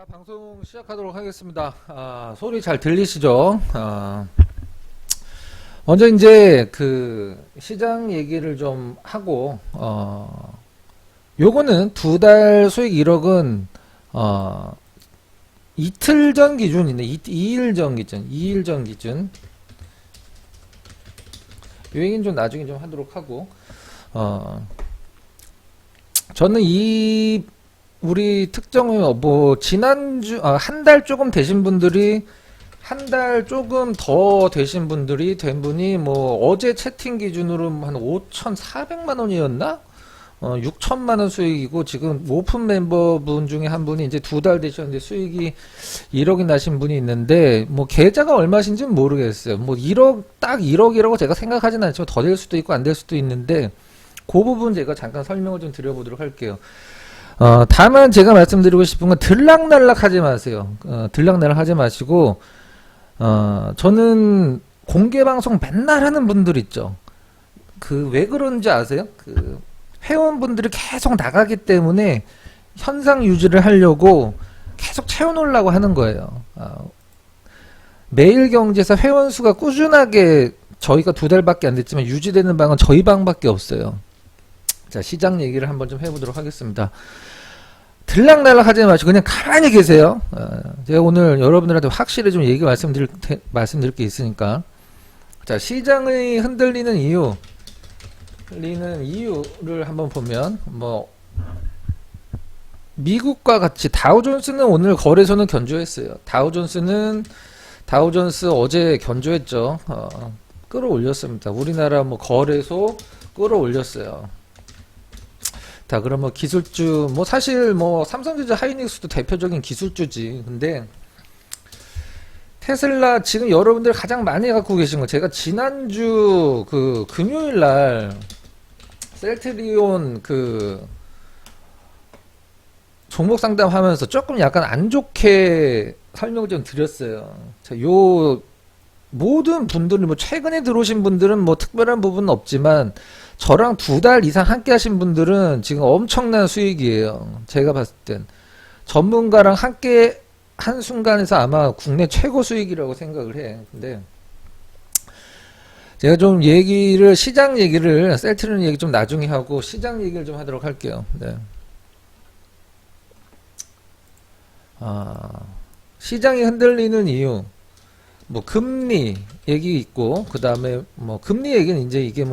방송 시작하도록 하겠습니다. 소리 잘 들리시죠? 먼저 이제 그 시장 얘기를 좀 하고, 요거는 두 달 수익 1억은, 이틀 전 기준이네. 2일 전 기준. 2일 전 기준. 요 얘기는 좀 나중에 좀 하도록 하고, 저는 우리 특정은 지난주 한 달 조금 되신 분들이 한 달 조금 더 되신 분들이 된 분이 어제 채팅 기준으로 한 5,400만 원이었나? 6천만 원 수익이고, 지금 오픈 멤버분 중에 한 분이 이제 두 달 되셨는데 수익이 1억이 나신 분이 있는데, 계좌가 얼마신지는 모르겠어요. 1억 딱 1억이라고 제가 생각하진 않지만 더 될 수도 있고 안 될 수도 있는데, 그 부분 제가 잠깐 설명을 좀 드려보도록 할게요. 다만 제가 말씀드리고 싶은 건 들락날락 하지 마세요. 들락날락 하지 마시고, 저는 공개방송 맨날 하는 분들 있죠. 왜 그런지 아세요? 회원분들이 계속 나가기 때문에 현상 유지를 하려고 계속 채워놓으려고 하는 거예요. 매일경제에서 회원 수가 꾸준하게 저희가 두 달밖에 안 됐지만 유지되는 방은 저희 방밖에 없어요. 자, 시장 얘기를 한번 좀 해보도록 하겠습니다. 들락날락 하지 마시고 그냥 가만히 계세요. 제가 오늘 여러분들한테 확실히 좀 말씀드릴 게 있으니까. 자, 시장의 흔들리는 이유를 한번 보면, 미국과 같이 다우존스는 오늘 거래소는 견조했어요. 다우존스 어제 견조했죠. 끌어올렸습니다. 우리나라 거래소 끌어올렸어요. 자, 그럼 기술주, 사실 삼성전자 하이닉스도 대표적인 기술주지. 근데 테슬라 지금 여러분들 가장 많이 갖고 계신 거, 제가 지난주 금요일 날 셀트리온 종목 상담하면서 조금 약간 안 좋게 설명을 좀 드렸어요. 자, 모든 분들이 최근에 들어오신 분들은 특별한 부분은 없지만 저랑 두 달 이상 함께 하신 분들은 지금 엄청난 수익이에요. 제가 봤을 땐 전문가랑 함께 한 순간에서 아마 국내 최고 수익이라고 생각을 해. 근데 제가 좀 시장 얘기를 셀트리온 얘기 좀 나중에 하고 시장 얘기를 좀 하도록 할게요. 네. 시장이 흔들리는 이유, 금리 얘기 있고, 그 다음에 금리 얘기는 이제 이게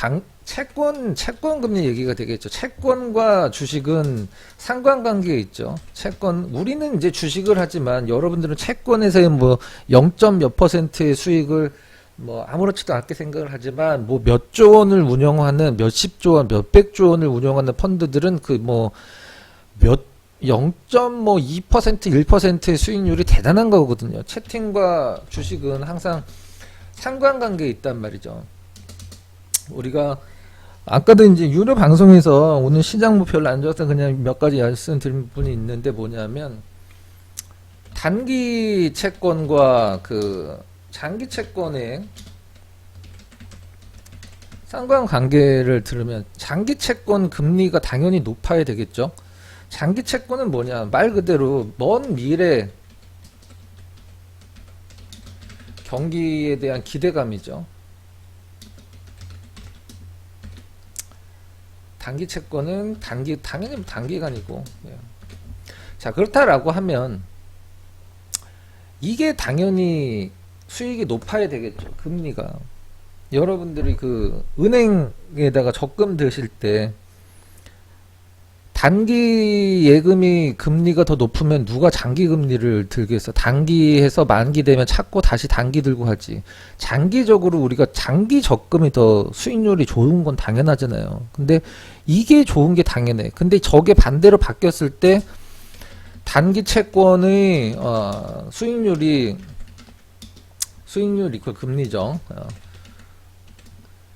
채권 금리 얘기가 되겠죠. 채권과 주식은 상관관계에 있죠. 우리는 이제 주식을 하지만 여러분들은 채권에서의 0점 몇 퍼센트의 수익을 아무렇지도 않게 생각을 하지만 몇조 원을 운영하는 몇십조 원, 몇백조 원을 운영하는 펀드들은 0.2% 1%의 수익률이 대단한 거거든요. 채팅과 주식은 항상 상관관계에 있단 말이죠. 우리가 아까도 이제 유료 방송에서 오늘 시장 별로 안 좋아서 그냥 몇 가지 말씀드린 분이 있는데 뭐냐면, 단기 채권과 장기 채권의 상관관계를 들으면 장기 채권 금리가 당연히 높아야 되겠죠. 장기 채권은 뭐냐, 말 그대로 먼 미래 경기에 대한 기대감이죠. 단기 채권은 당연히 단기간이고. 자, 그렇다라고 하면 이게 당연히 수익이 높아야 되겠죠. 금리가. 여러분들이 은행에다가 적금 드실 때 단기 예금이 금리가 더 높으면 누가 장기 금리를 들겠어? 단기해서 만기되면 찾고 다시 단기 들고 하지. 장기적으로 우리가 장기 적금이 더 수익률이 좋은 건 당연하잖아요. 근데 이게 좋은 게 당연해. 근데 저게 반대로 바뀌었을 때 단기 채권의 수익률이 금리죠.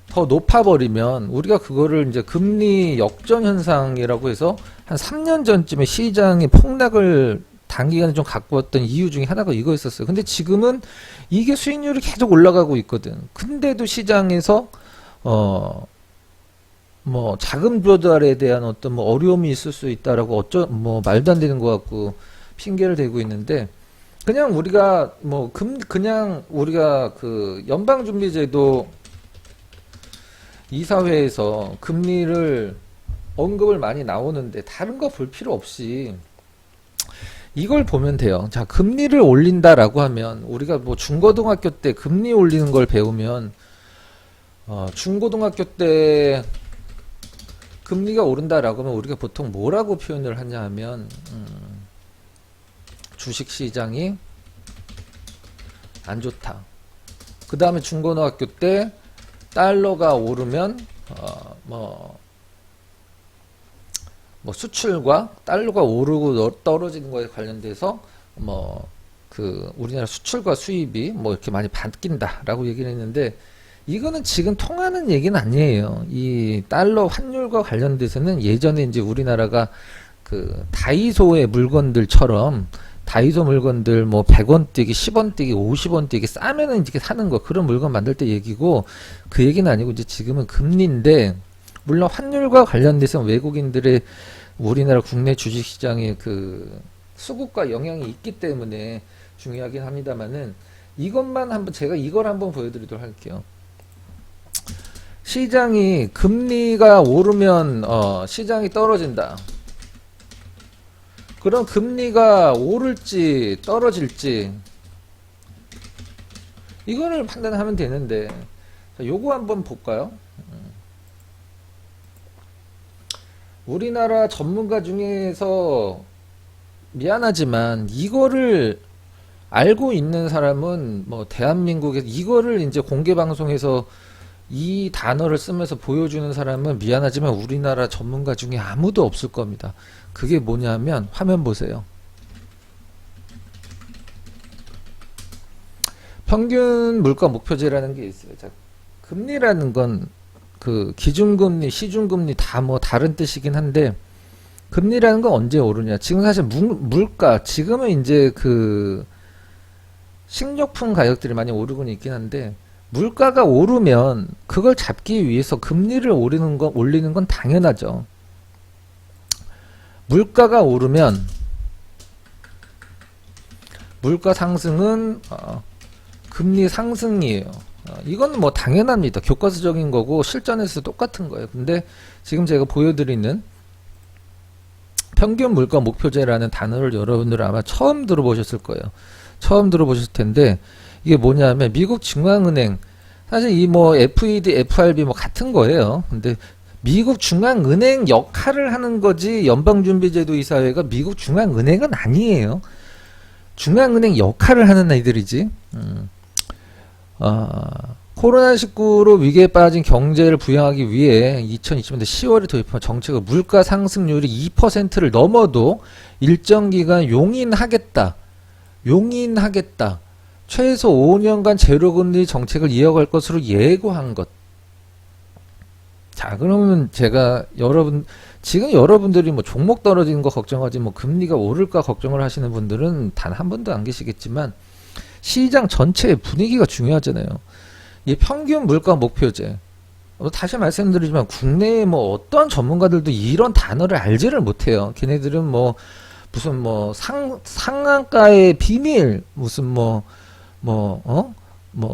더 높아버리면 우리가 그거를 이제 금리 역전 현상이라고 해서 한 3년 전쯤에 시장의 폭락을 단기간에 좀 갖고 왔던 이유 중에 하나가 이거였었어요. 근데 지금은 이게 수익률이 계속 올라가고 있거든. 근데도 시장에서 뭐 자금 조달에 대한 어떤 뭐 어려움이 있을 수 있다라고 뭐 말도 안 되는 것 같고 핑계를 대고 있는데, 그냥 우리가 뭐 그냥 우리가 그 연방준비제도 이사회에서 금리를 언급을 많이 나오는데 다른 거 볼 필요 없이 이걸 보면 돼요. 자, 금리를 올린다라고 하면 우리가 뭐 중고등학교 때 금리 올리는 걸 배우면 중고등학교 때 금리가 오른다라고 하면 우리가 보통 뭐라고 표현을 하냐 하면 주식시장이 안 좋다. 그 다음에 중고등학교 때 달러가 오르면 뭐 수출과 달러가 오르고 떨어지는 거에 관련돼서 뭐 그 우리나라 수출과 수입이 뭐 이렇게 많이 바뀐다라고 얘기를 했는데, 이거는 지금 통하는 얘기는 아니에요. 이 달러 환율과 관련돼서는 예전에 이제 우리나라가 그 다이소의 물건들처럼 다이소 물건들 뭐 100원 뛰기, 10원 뛰기, 50원 뛰기 싸면은 이렇게 사는 거, 그런 물건 만들 때 얘기고, 그 얘기는 아니고 이제 지금은 금리인데, 물론 환율과 관련돼서 외국인들의 우리나라 국내 주식시장에 그 수급과 영향이 있기 때문에 중요하긴 합니다만은, 이것만 한번 제가 이걸 한번 보여드리도록 할게요. 시장이 금리가 오르면 시장이 떨어진다. 그럼 금리가 오를지 떨어질지 이거를 판단하면 되는데, 자, 요거 한번 볼까요? 우리나라 전문가 중에서 미안하지만 이거를 알고 있는 사람은 뭐 대한민국에서 이거를 이제 공개 방송에서 이 단어를 쓰면서 보여주는 사람은 미안하지만 우리나라 전문가 중에 아무도 없을 겁니다. 그게 뭐냐면 화면 보세요. 평균 물가 목표제라는 게 있어요. 자, 금리라는 건 그 기준금리, 시중금리 다 뭐 다른 뜻이긴 한데, 금리라는 건 언제 오르냐? 지금 사실 물가, 지금은 이제 그 식료품 가격들이 많이 오르고는 있긴 한데, 물가가 오르면 그걸 잡기 위해서 금리를 올리는 건 당연하죠. 물가가 오르면 물가 상승은 금리 상승이에요. 이건 뭐 당연합니다. 교과서적인 거고 실전에서 똑같은 거예요. 근데 지금 제가 보여드리는 평균 물가 목표제라는 단어를 여러분들 아마 처음 들어보셨을 거예요. 처음 들어보셨을 텐데, 이게 뭐냐면 미국 중앙은행, 사실 이 뭐 FED, FRB 뭐 같은 거예요. 근데 미국 중앙은행 역할을 하는 거지, 연방준비제도 이사회가 미국 중앙은행은 아니에요. 중앙은행 역할을 하는 애들이지. 코로나19로 위기에 빠진 경제를 부양하기 위해 2020년대 10월에 도입한 정책은 물가 상승률이 2%를 넘어도 일정 기간 용인하겠다. 최소 5년간 제로금리 정책을 이어갈 것으로 예고한 것. 자, 그러면 제가 지금 여러분들이 뭐 종목 떨어지는 거 걱정하지 뭐 금리가 오를까 걱정을 하시는 분들은 단 한 분도 안 계시겠지만, 시장 전체의 분위기가 중요하잖아요. 이 평균 물가 목표제. 다시 말씀드리지만 국내에 뭐 어떤 전문가들도 이런 단어를 알지를 못해요. 걔네들은 뭐 무슨 뭐 상한가의 비밀, 무슨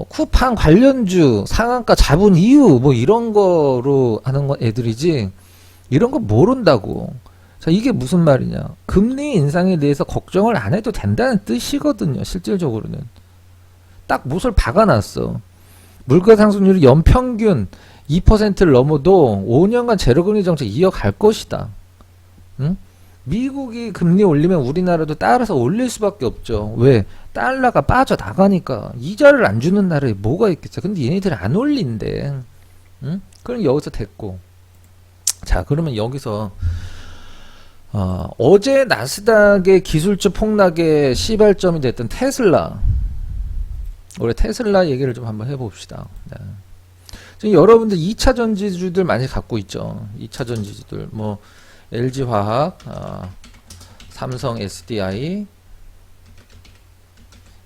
쿠팡 관련주 상한가 잡은 이유 뭐 이런 거로 하는 거 애들이지, 이런 거 모른다고. 자, 이게 무슨 말이냐? 금리 인상에 대해서 걱정을 안 해도 된다는 뜻이거든요. 실질적으로는 딱 못을 박아놨어. 물가 상승률이 연평균 2%를 넘어도 5년간 제로금리 정책 이어갈 것이다. 응? 미국이 금리 올리면 우리나라도 따라서 올릴 수밖에 없죠. 왜? 달러가 빠져나가니까. 이자를 안 주는 나라에 뭐가 있겠어. 근데 얘네들이 안 올린대. 응? 그럼 여기서 됐고. 자, 그러면 여기서 어제 나스닥의 기술적 폭락의 시발점이 됐던 테슬라, 우리 테슬라 얘기를 좀 한번 해봅시다. 네. 지금 여러분들 2차 전지주들 많이 갖고 있죠. 2차 전지주들 뭐 LG화학, 삼성 SDI,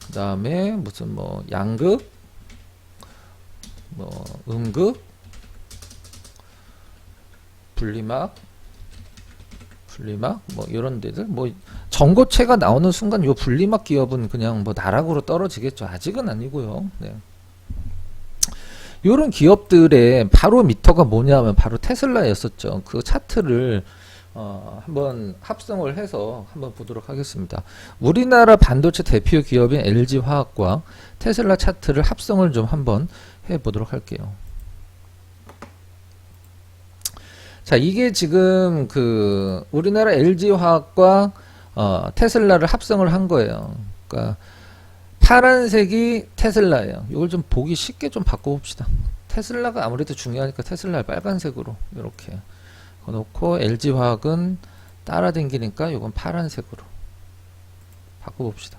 그 다음에 무슨 뭐 양극, 뭐 음극, 분리막 뭐 이런 데들 뭐 전고체가 나오는 순간 요 분리막 기업은 그냥 뭐 나락으로 떨어지겠죠. 아직은 아니고요. 네. 요런 기업들의 바로 미터가 뭐냐면 바로 테슬라였었죠. 그 차트를 한번 합성을 해서 한번 보도록 하겠습니다. 우리나라 반도체 대표 기업인 LG화학과 테슬라 차트를 합성을 좀 한번 해 보도록 할게요. 자, 이게 지금 그 우리나라 LG화학과 테슬라를 합성을 한 거예요. 그러니까 파란색이 테슬라예요. 이걸 좀 보기 쉽게 좀 바꿔봅시다. 테슬라가 아무래도 중요하니까 테슬라를 빨간색으로 이렇게 놓고 LG화학은 따라댕기니까 이건 파란색으로 바꿔봅시다.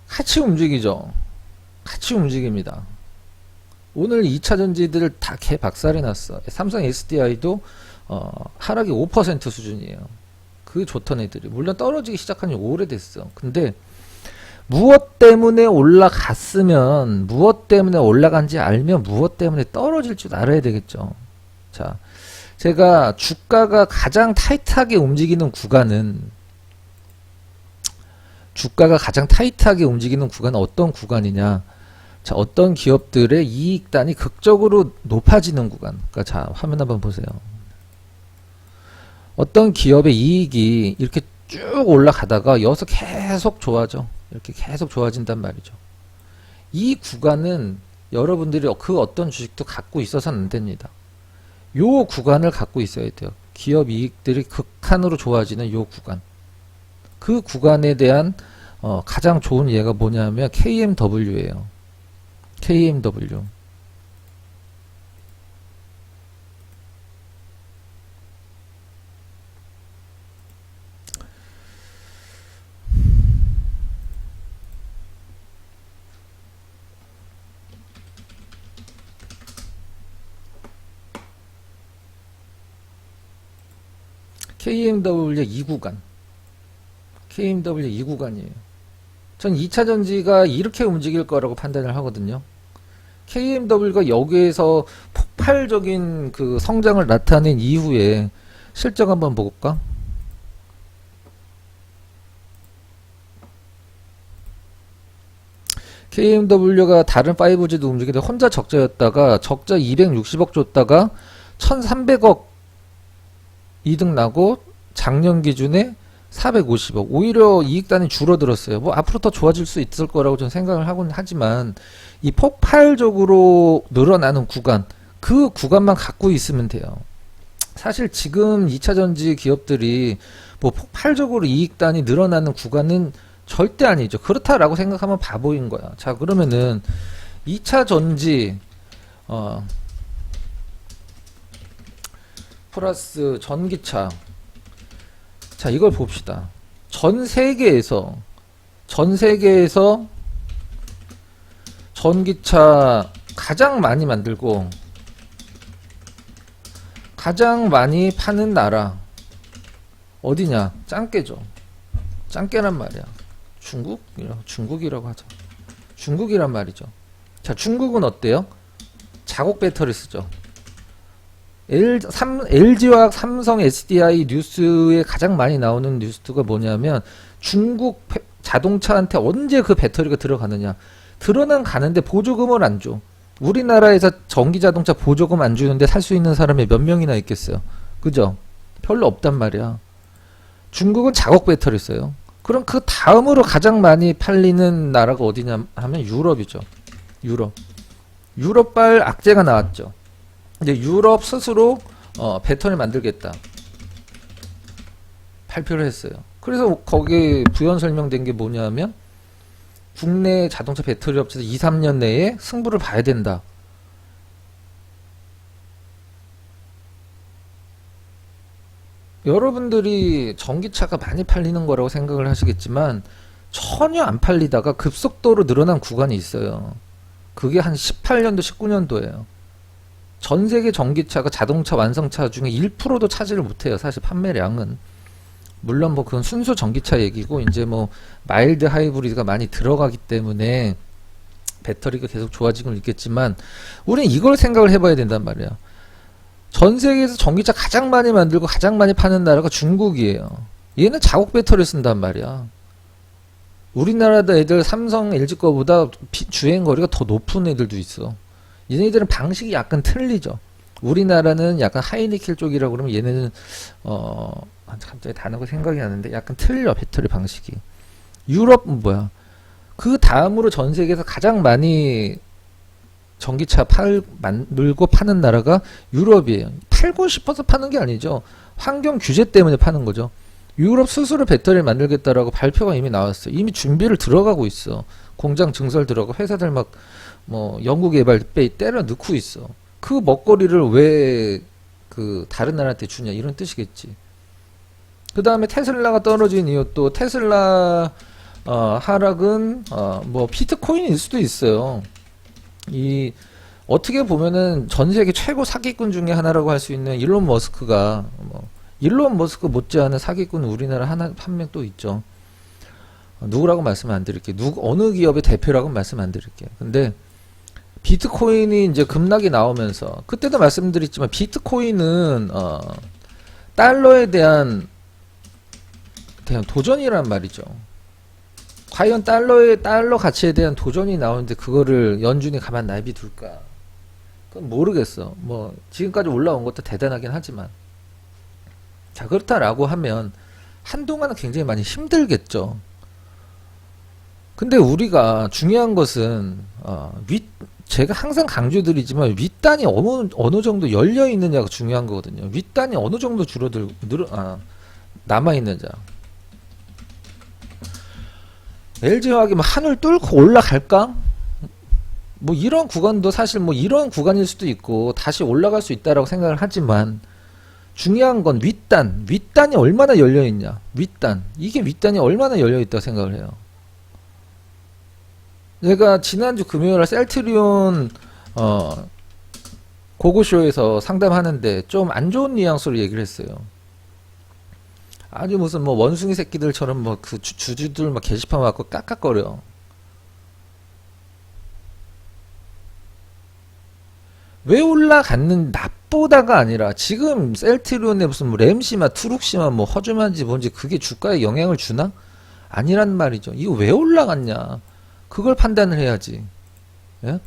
같이 움직이죠. 같이 움직입니다. 오늘 2차전지들 다 개박살이 났어. 삼성 SDI도 하락이 5% 수준이에요. 그 좋던 애들이 물론 떨어지기 시작한 지 오래됐어. 근데 무엇 때문에 올라갔으면 무엇 때문에 올라간지 알면 무엇 때문에 떨어질 줄 알아야 되겠죠. 자, 제가 주가가 가장 타이트하게 움직이는 구간은 어떤 구간이냐? 자, 어떤 기업들의 이익단이 극적으로 높아지는 구간. 그러니까 자, 화면 한번 보세요. 어떤 기업의 이익이 이렇게 쭉 올라가다가 여기서 계속 좋아져. 이렇게 계속 좋아진단 말이죠. 이 구간은 여러분들이 그 어떤 주식도 갖고 있어서는 안 됩니다. 요 구간을 갖고 있어야 돼요. 기업 이익들이 극한으로 좋아지는 요 구간. 그 구간에 대한 가장 좋은 예가 뭐냐면 KMW예요. KMW. KMW 2구간. KMW 2구간이에요. 전 2차전지가 이렇게 움직일 거라고 판단을 하거든요. KMW가 여기에서 폭발적인 그 성장을 나타낸 이후에 실적 한번 볼까? KMW가 다른 5G도 움직이는데 혼자 적자였다가 적자 260억 줬다가 1300억 이득 나고 작년 기준에 450억. 오히려 이익단이 줄어들었어요. 뭐 앞으로 더 좋아질 수 있을 거라고 저는 생각을 하곤 하지만 이 폭발적으로 늘어나는 구간, 그 구간만 갖고 있으면 돼요. 사실 지금 2차전지 기업들이 뭐 폭발적으로 이익단이 늘어나는 구간은 절대 아니죠. 그렇다라고 생각하면 바보인 거야. 자, 그러면은 2차전지 플러스 전기차. 자, 이걸 봅시다. 전 세계에서 전기차 가장 많이 만들고 가장 많이 파는 나라 어디냐? 짱깨죠. 짱깨란 말이야. 중국이라고 하죠. 중국이란 말이죠. 자, 중국은 어때요? 자국 배터리 쓰죠. LG화학, 삼성, SDI 뉴스에 가장 많이 나오는 뉴스가 뭐냐면 중국 자동차한테 언제 그 배터리가 들어가느냐. 들어는 가는데 보조금을 안 줘. 우리나라에서 전기자동차 보조금 안 주는데 살 수 있는 사람이 몇 명이나 있겠어요. 그죠? 별로 없단 말이야. 중국은 자국 배터리 써요. 그럼 그 다음으로 가장 많이 팔리는 나라가 어디냐 하면 유럽이죠. 유럽발 악재가 나왔죠. 이제 유럽 스스로 배터리 만들겠다 발표를 했어요. 그래서 거기에 부연 설명된 게 뭐냐면 국내 자동차 배터리 업체에서 2, 3년 내에 승부를 봐야 된다. 여러분들이 전기차가 많이 팔리는 거라고 생각을 하시겠지만 전혀 안 팔리다가 급속도로 늘어난 구간이 있어요. 그게 한 18년도, 19년도예요. 전 세계 전기차가 자동차 완성차 중에 1%도 차지를 못해요. 사실 판매량은. 물론 뭐 그건 순수 전기차 얘기고 이제 뭐 마일드 하이브리드가 많이 들어가기 때문에 배터리가 계속 좋아지고 있겠지만 우린 이걸 생각을 해봐야 된단 말이야. 전 세계에서 전기차 가장 많이 만들고 가장 많이 파는 나라가 중국이에요. 얘는 자국 배터리 쓴단 말이야. 우리나라도 애들 삼성, LG 거보다 주행거리가 더 높은 애들도 있어. 얘네들은 방식이 약간 틀리죠. 우리나라는 약간 하이니켈 쪽이라고 그러면 얘네는 갑자기 단어가 생각이 나는데 약간 틀려, 배터리 방식이. 유럽은 뭐야? 그 다음으로 전 세계에서 가장 많이 전기차 만들고 파는 나라가 유럽이에요. 팔고 싶어서 파는 게 아니죠. 환경 규제 때문에 파는 거죠. 유럽 스스로 배터리를 만들겠다라고 발표가 이미 나왔어요. 이미 준비를 들어가고 있어. 공장 증설 들어가고 회사들 막 연구 개발 때려 넣고 있어. 그 먹거리를 왜 그 다른 나라한테 주냐 이런 뜻이겠지. 그 다음에 테슬라가 떨어진 이유 또 테슬라 하락은 비트코인일 수도 있어요. 이 어떻게 보면은 전 세계 최고 사기꾼 중에 하나라고 할 수 있는 일론 머스크가 일론 머스크 못지않은 사기꾼 우리나라 한 명 또 있죠. 누구라고 말씀 안 드릴게요. 어느 기업의 대표라고 말씀 안 드릴게요. 근데 비트코인이 이제 급락이 나오면서 그때도 말씀드렸지만 비트코인은 달러에 대한 도전이란 말이죠. 과연 달러 가치에 대한 도전이 나오는데 그거를 연준이 가만 내비둘까? 그건 모르겠어. 지금까지 올라온 것도 대단하긴 하지만. 자, 그렇다라고 하면 한동안은 굉장히 많이 힘들겠죠. 근데 우리가 중요한 것은 제가 항상 강조드리지만 윗단이 어느 정도 열려 있느냐가 중요한 거거든요. 윗단이 어느 정도 남아 있느냐. LG화학이 하늘 뚫고 올라갈까? 이런 구간도 사실 이런 구간일 수도 있고 다시 올라갈 수 있다라고 생각을 하지만 중요한 건 윗단이 얼마나 열려 있냐. 이게 윗단이 얼마나 열려 있다고 생각을 해요. 제가 지난주 금요일에 셀트리온 고고쇼에서 상담하는데 좀 안 좋은 뉘앙스로 얘기를 했어요. 아주 무슨 원숭이 새끼들처럼 그 주주들 막 게시판 와갖고 깍깍거려. 왜 올라갔는 낮보다가 아니라 지금 셀트리온에 무슨 램시마 트룩시마 허즈만지 뭔지 그게 주가에 영향을 주나? 아니란 말이죠. 이거 왜 올라갔냐? 그걸 판단을 해야지. 예?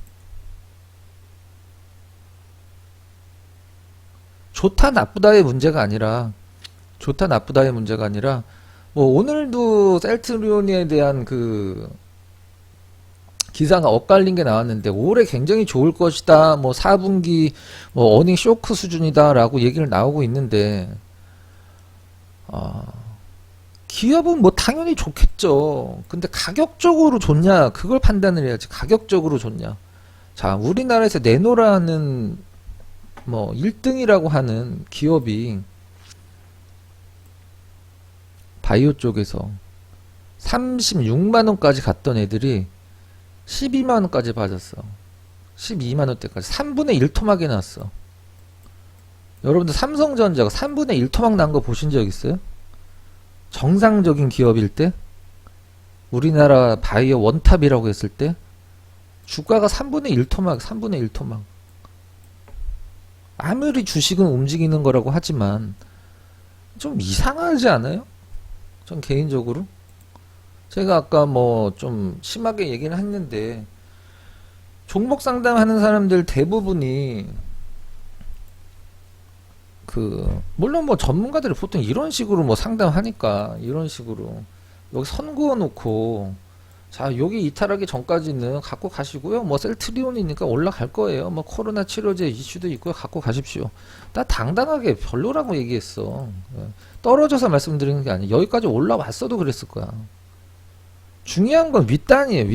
좋다 나쁘다의 문제가 아니라 오늘도 셀트리온에 대한 그 기사가 엇갈린 게 나왔는데 올해 굉장히 좋을 것이다. 4분기 어닝 쇼크 수준이다 라고 얘기를 나오고 있는데 기업은 당연히 좋겠죠. 근데 가격적으로 좋냐 그걸 판단을 해야지. 가격적으로 좋냐. 자, 우리나라에서 내노라는 1등이라고 하는 기업이 바이오 쪽에서 36만원까지 갔던 애들이 12만원까지 빠졌어. 12만원대까지 3분의 1 토막이 났어. 여러분들 삼성전자가 3분의 1 토막 난 거 보신 적 있어요? 정상적인 기업일 때 우리나라 바이오 원탑이라고 했을 때 주가가 3분의 1 토막 아무리 주식은 움직이는 거라고 하지만 좀 이상하지 않아요? 전 개인적으로 제가 아까 좀 심하게 얘기를 했는데 종목 상담하는 사람들 대부분이 물론 전문가들이 보통 이런 식으로 상담하니까 이런 식으로 여기 선 그어 놓고 자 여기 이탈하기 전까지는 갖고 가시고요. 셀트리온이니까 올라갈 거예요. 코로나 치료제 이슈도 있고요. 갖고 가십시오. 나 당당하게 별로라고 얘기했어. 떨어져서 말씀드리는 게 아니에요. 여기까지 올라왔어도 그랬을 거야. 중요한 건 윗단이에요.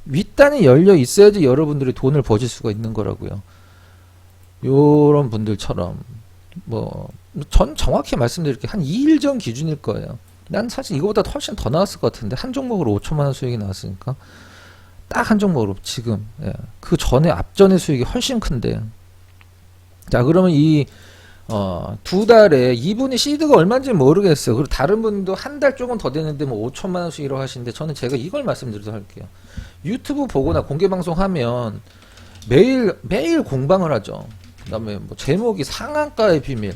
윗단이 열려 있어야지 여러분들이 돈을 버실 수가 있는 거라고요. 요런 분들처럼 전 정확히 말씀드릴게요. 한 2일 전 기준일 거예요. 난 사실 이거보다 훨씬 더 나왔을 것 같은데 한 종목으로 5천만원 수익이 나왔으니까 딱 한 종목으로 지금 그 전에 앞전의 수익이 훨씬 큰데 자 그러면 이 두 달에 이분이 시드가 얼마인지 모르겠어요. 그리고 다른 분도 한 달 조금 더 됐는데 5천만원 수익이라고 하시는데 저는 제가 이걸 말씀드리도록 할게요. 유튜브 보거나 공개 방송하면 매일 공방을 하죠. 그다음에 뭐 제목이 상한가의 비밀,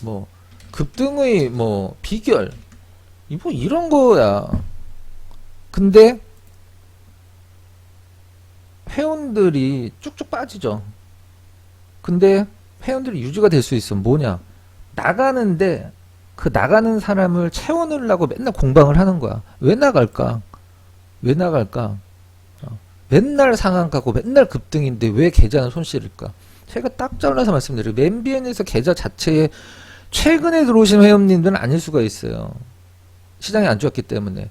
뭐 급등의 뭐 비결, 뭐 이런 거야. 근데 회원들이 쭉쭉 빠지죠. 근데 회원들이 유지가 될 수 있어. 뭐냐? 나가는데 그 나가는 사람을 채워넣으려고 맨날 공방을 하는 거야. 왜 나갈까? 맨날 상한가고 맨날 급등인데 왜 계좌는 손실일까? 제가 딱 잘라서 말씀드려요. 맨비엔에서 계좌 자체에 최근에 들어오신 회원님들은 아닐 수가 있어요. 시장이 안 좋았기 때문에.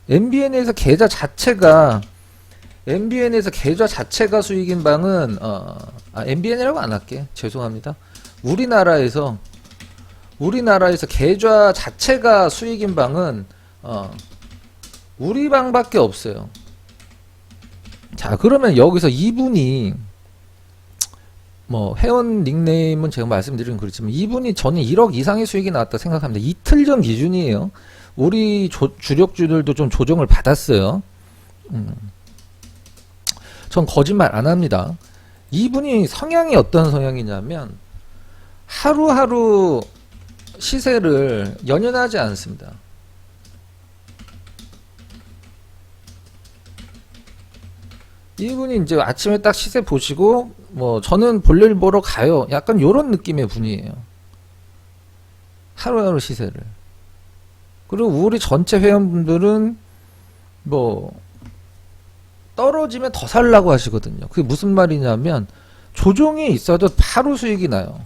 MBN에서 계좌 자체가 수익인 방은 MBN이라고 안 할게. 죄송합니다. 우리나라에서 계좌 자체가 수익인 방은 우리 방밖에 없어요. 자, 그러면 여기서 이분이 뭐 회원 닉네임은 제가 말씀드리긴 그렇지만 이분이 저는 1억 이상의 수익이 나왔다 생각합니다. 이틀 전 기준이에요. 우리 주력주들도 좀 조정을 받았어요. 전 거짓말 안 합니다. 이분이 성향이 어떤 성향이냐면 하루하루 시세를 연연하지 않습니다. 이분이 이제 아침에 딱 시세 보시고 뭐 저는 볼일 보러 가요. 약간 요런 느낌의 분이에요. 하루하루 시세를. 그리고 우리 전체 회원분들은 뭐 떨어지면 더 살라고 하시거든요. 그게 무슨 말이냐면 조정이 있어도 바로 수익이 나요.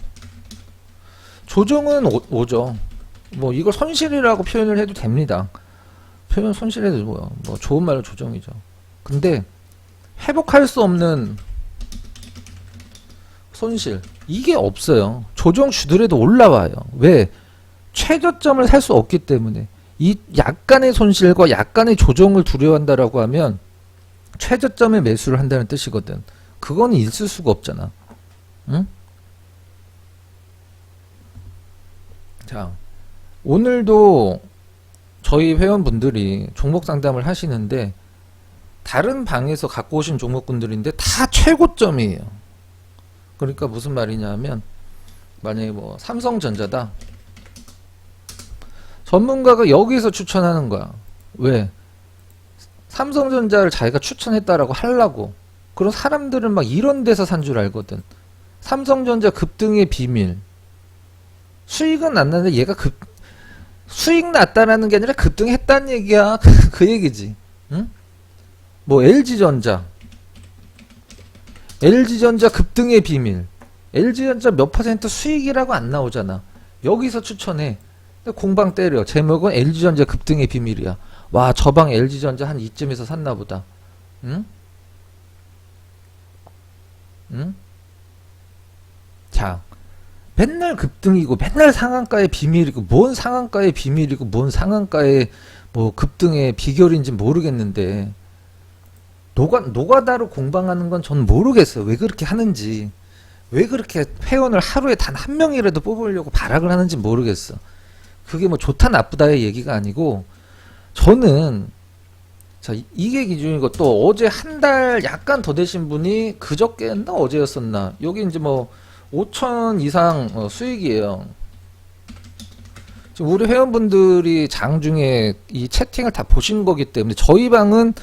조정은 오죠. 뭐 이걸 손실이라고 표현을 해도 됩니다. 표현 손실해도 뭐 좋은 말로 조정이죠. 근데 회복할 수 없는 손실 이게 없어요. 조정 주더라도 올라와요. 왜? 최저점을 살 수 없기 때문에. 이 약간의 손실과 약간의 조정을 두려워한다라고 하면 최저점에 매수를 한다는 뜻이거든. 그건 있을 수가 없잖아. 응? 자, 오늘도 저희 회원분들이 종목 상담을 하시는데 다른 방에서 갖고 오신 종목군들인데 다 최고점이에요. 그러니까 무슨 말이냐면 만약에 뭐 삼성전자다. 전문가가 여기서 추천하는 거야. 왜? 삼성전자를 자기가 추천했다라고 하려고. 그런 사람들은 막 이런 데서 산 줄 알거든. 삼성전자 급등의 비밀. 수익은 안 나는데 얘가 수익 났다라는 게 아니라 급등했다는 얘기야. 그 얘기지. 응? 뭐 LG전자 급등의 비밀. LG전자 몇 퍼센트 수익이라고 안 나오잖아. 여기서 추천해. 공방 때려. 제목은 LG전자 급등의 비밀이야. 와, 저방 LG전자 한 이쯤에서 샀나 보다. 응? 응? 자, 맨날 급등이고 맨날 상한가의 비밀이고 뭔 상한가의 비밀이고 뭔 상한가의 뭐 급등의 비결인지 모르겠는데 노가다로 공방하는 건 전 모르겠어요. 왜 그렇게 하는지. 왜 그렇게 회원을 하루에 단 한 명이라도 뽑으려고 발악을 하는지 모르겠어. 그게 뭐 좋다 나쁘다의 얘기가 아니고 저는 자 이게 기준이고 또 어제 한 달 약간 더 되신 분이 그저께였나 어제였었나 여기 이제 뭐 5천 이상 수익이에요. 지금 우리 회원분들이 장중에 이 채팅을 다 보신 거기 때문에 저희 방은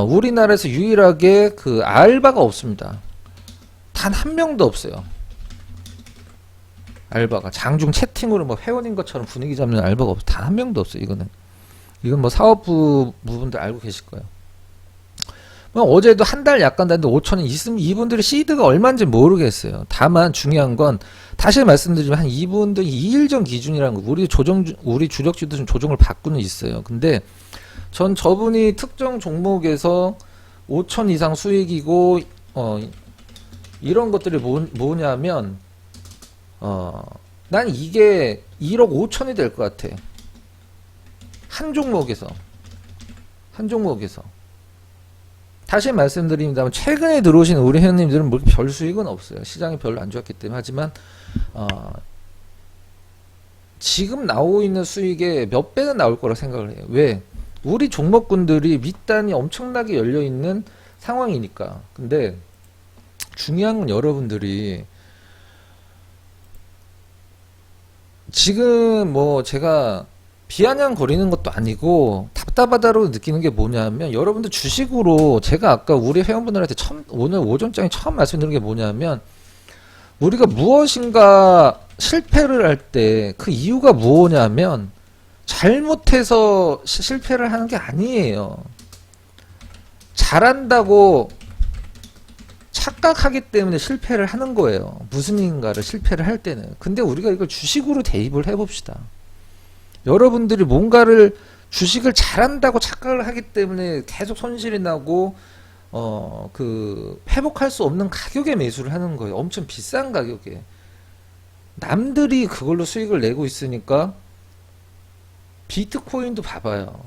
우리나라에서 유일하게 그 알바가 없습니다. 단 한 명도 없어요. 알바가 장중 채팅으로 뭐 회원인 것처럼 분위기 잡는 알바가 없어. 단 한 명도 없어요. 이건 뭐 사업부 부분들 알고 계실 거예요. 뭐 어제도 한 달 약간 됐는데 5천원 있으면 이분들의 시드가 얼마인지 모르겠어요. 다만 중요한 건 다시 말씀드리면 한 이분들 2일 전 기준이라는 거 우리 주력주도 좀 조정을 받고는 있어요. 근데 전 저분이 특정 종목에서 5천 이상 수익이고 이런 것들이 뭐냐면 난 이게 1억 5천이 될 것 같아. 한 종목에서 다시 말씀드립니다만 최근에 들어오신 우리 회원님들은 뭐 별 수익은 없어요. 시장이 별로 안 좋았기 때문에. 하지만 지금 나오고 있는 수익의 몇 배는 나올 거라 생각을 해요. 왜? 우리 종목군들이 밑단이 엄청나게 열려있는 상황이니까. 근데 중요한 건 여러분들이 지금 뭐 제가 비아냥거리는 것도 아니고 답답하다로 느끼는 게 뭐냐면, 여러분들 주식으로 제가 아까 우리 회원분들한테 오늘 오전장에 처음 말씀드린 게 뭐냐면, 우리가 무엇인가 실패를 할 때 그 이유가 뭐냐면 잘못해서 실패를 하는 게 아니에요. 잘한다고 착각하기 때문에 실패를 하는 거예요. 무슨 인가를 실패를 할 때는. 근데 우리가 이걸 주식으로 대입을 해봅시다. 여러분들이 뭔가를 주식을 잘한다고 착각을 하기 때문에 계속 손실이 나고 회복할 수 없는 가격에 매수를 하는 거예요. 엄청 비싼 가격에. 남들이 그걸로 수익을 내고 있으니까. 비트코인도 봐봐요.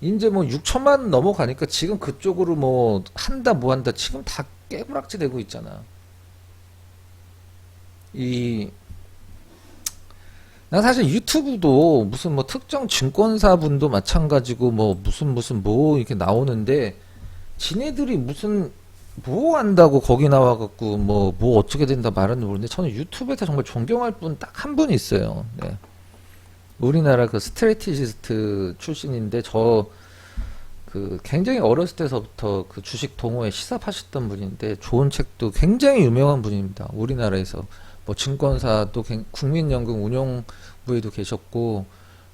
이제 뭐 6천만 원 넘어가니까 지금 그쪽으로 뭐 한다 뭐 한다 지금 다 깨부락지 되고 있잖아. 난 사실 유튜브도 무슨 뭐 특정 증권사 분도 마찬가지고 뭐 무슨 뭐 이렇게 나오는데, 지네들이 무슨 뭐 한다고 거기 나와갖고 뭐 어떻게 된다 말하는 모르는데, 저는 유튜브에서 정말 존경할 분 딱 한 분이 있어요. 네. 우리나라 그 스트레티지스트 출신인데, 굉장히 어렸을 때서부터 그 주식 동호회 시삽하셨던 분인데, 좋은 책도 굉장히 유명한 분입니다. 우리나라에서 뭐 증권사도 국민연금 운용부에도 계셨고,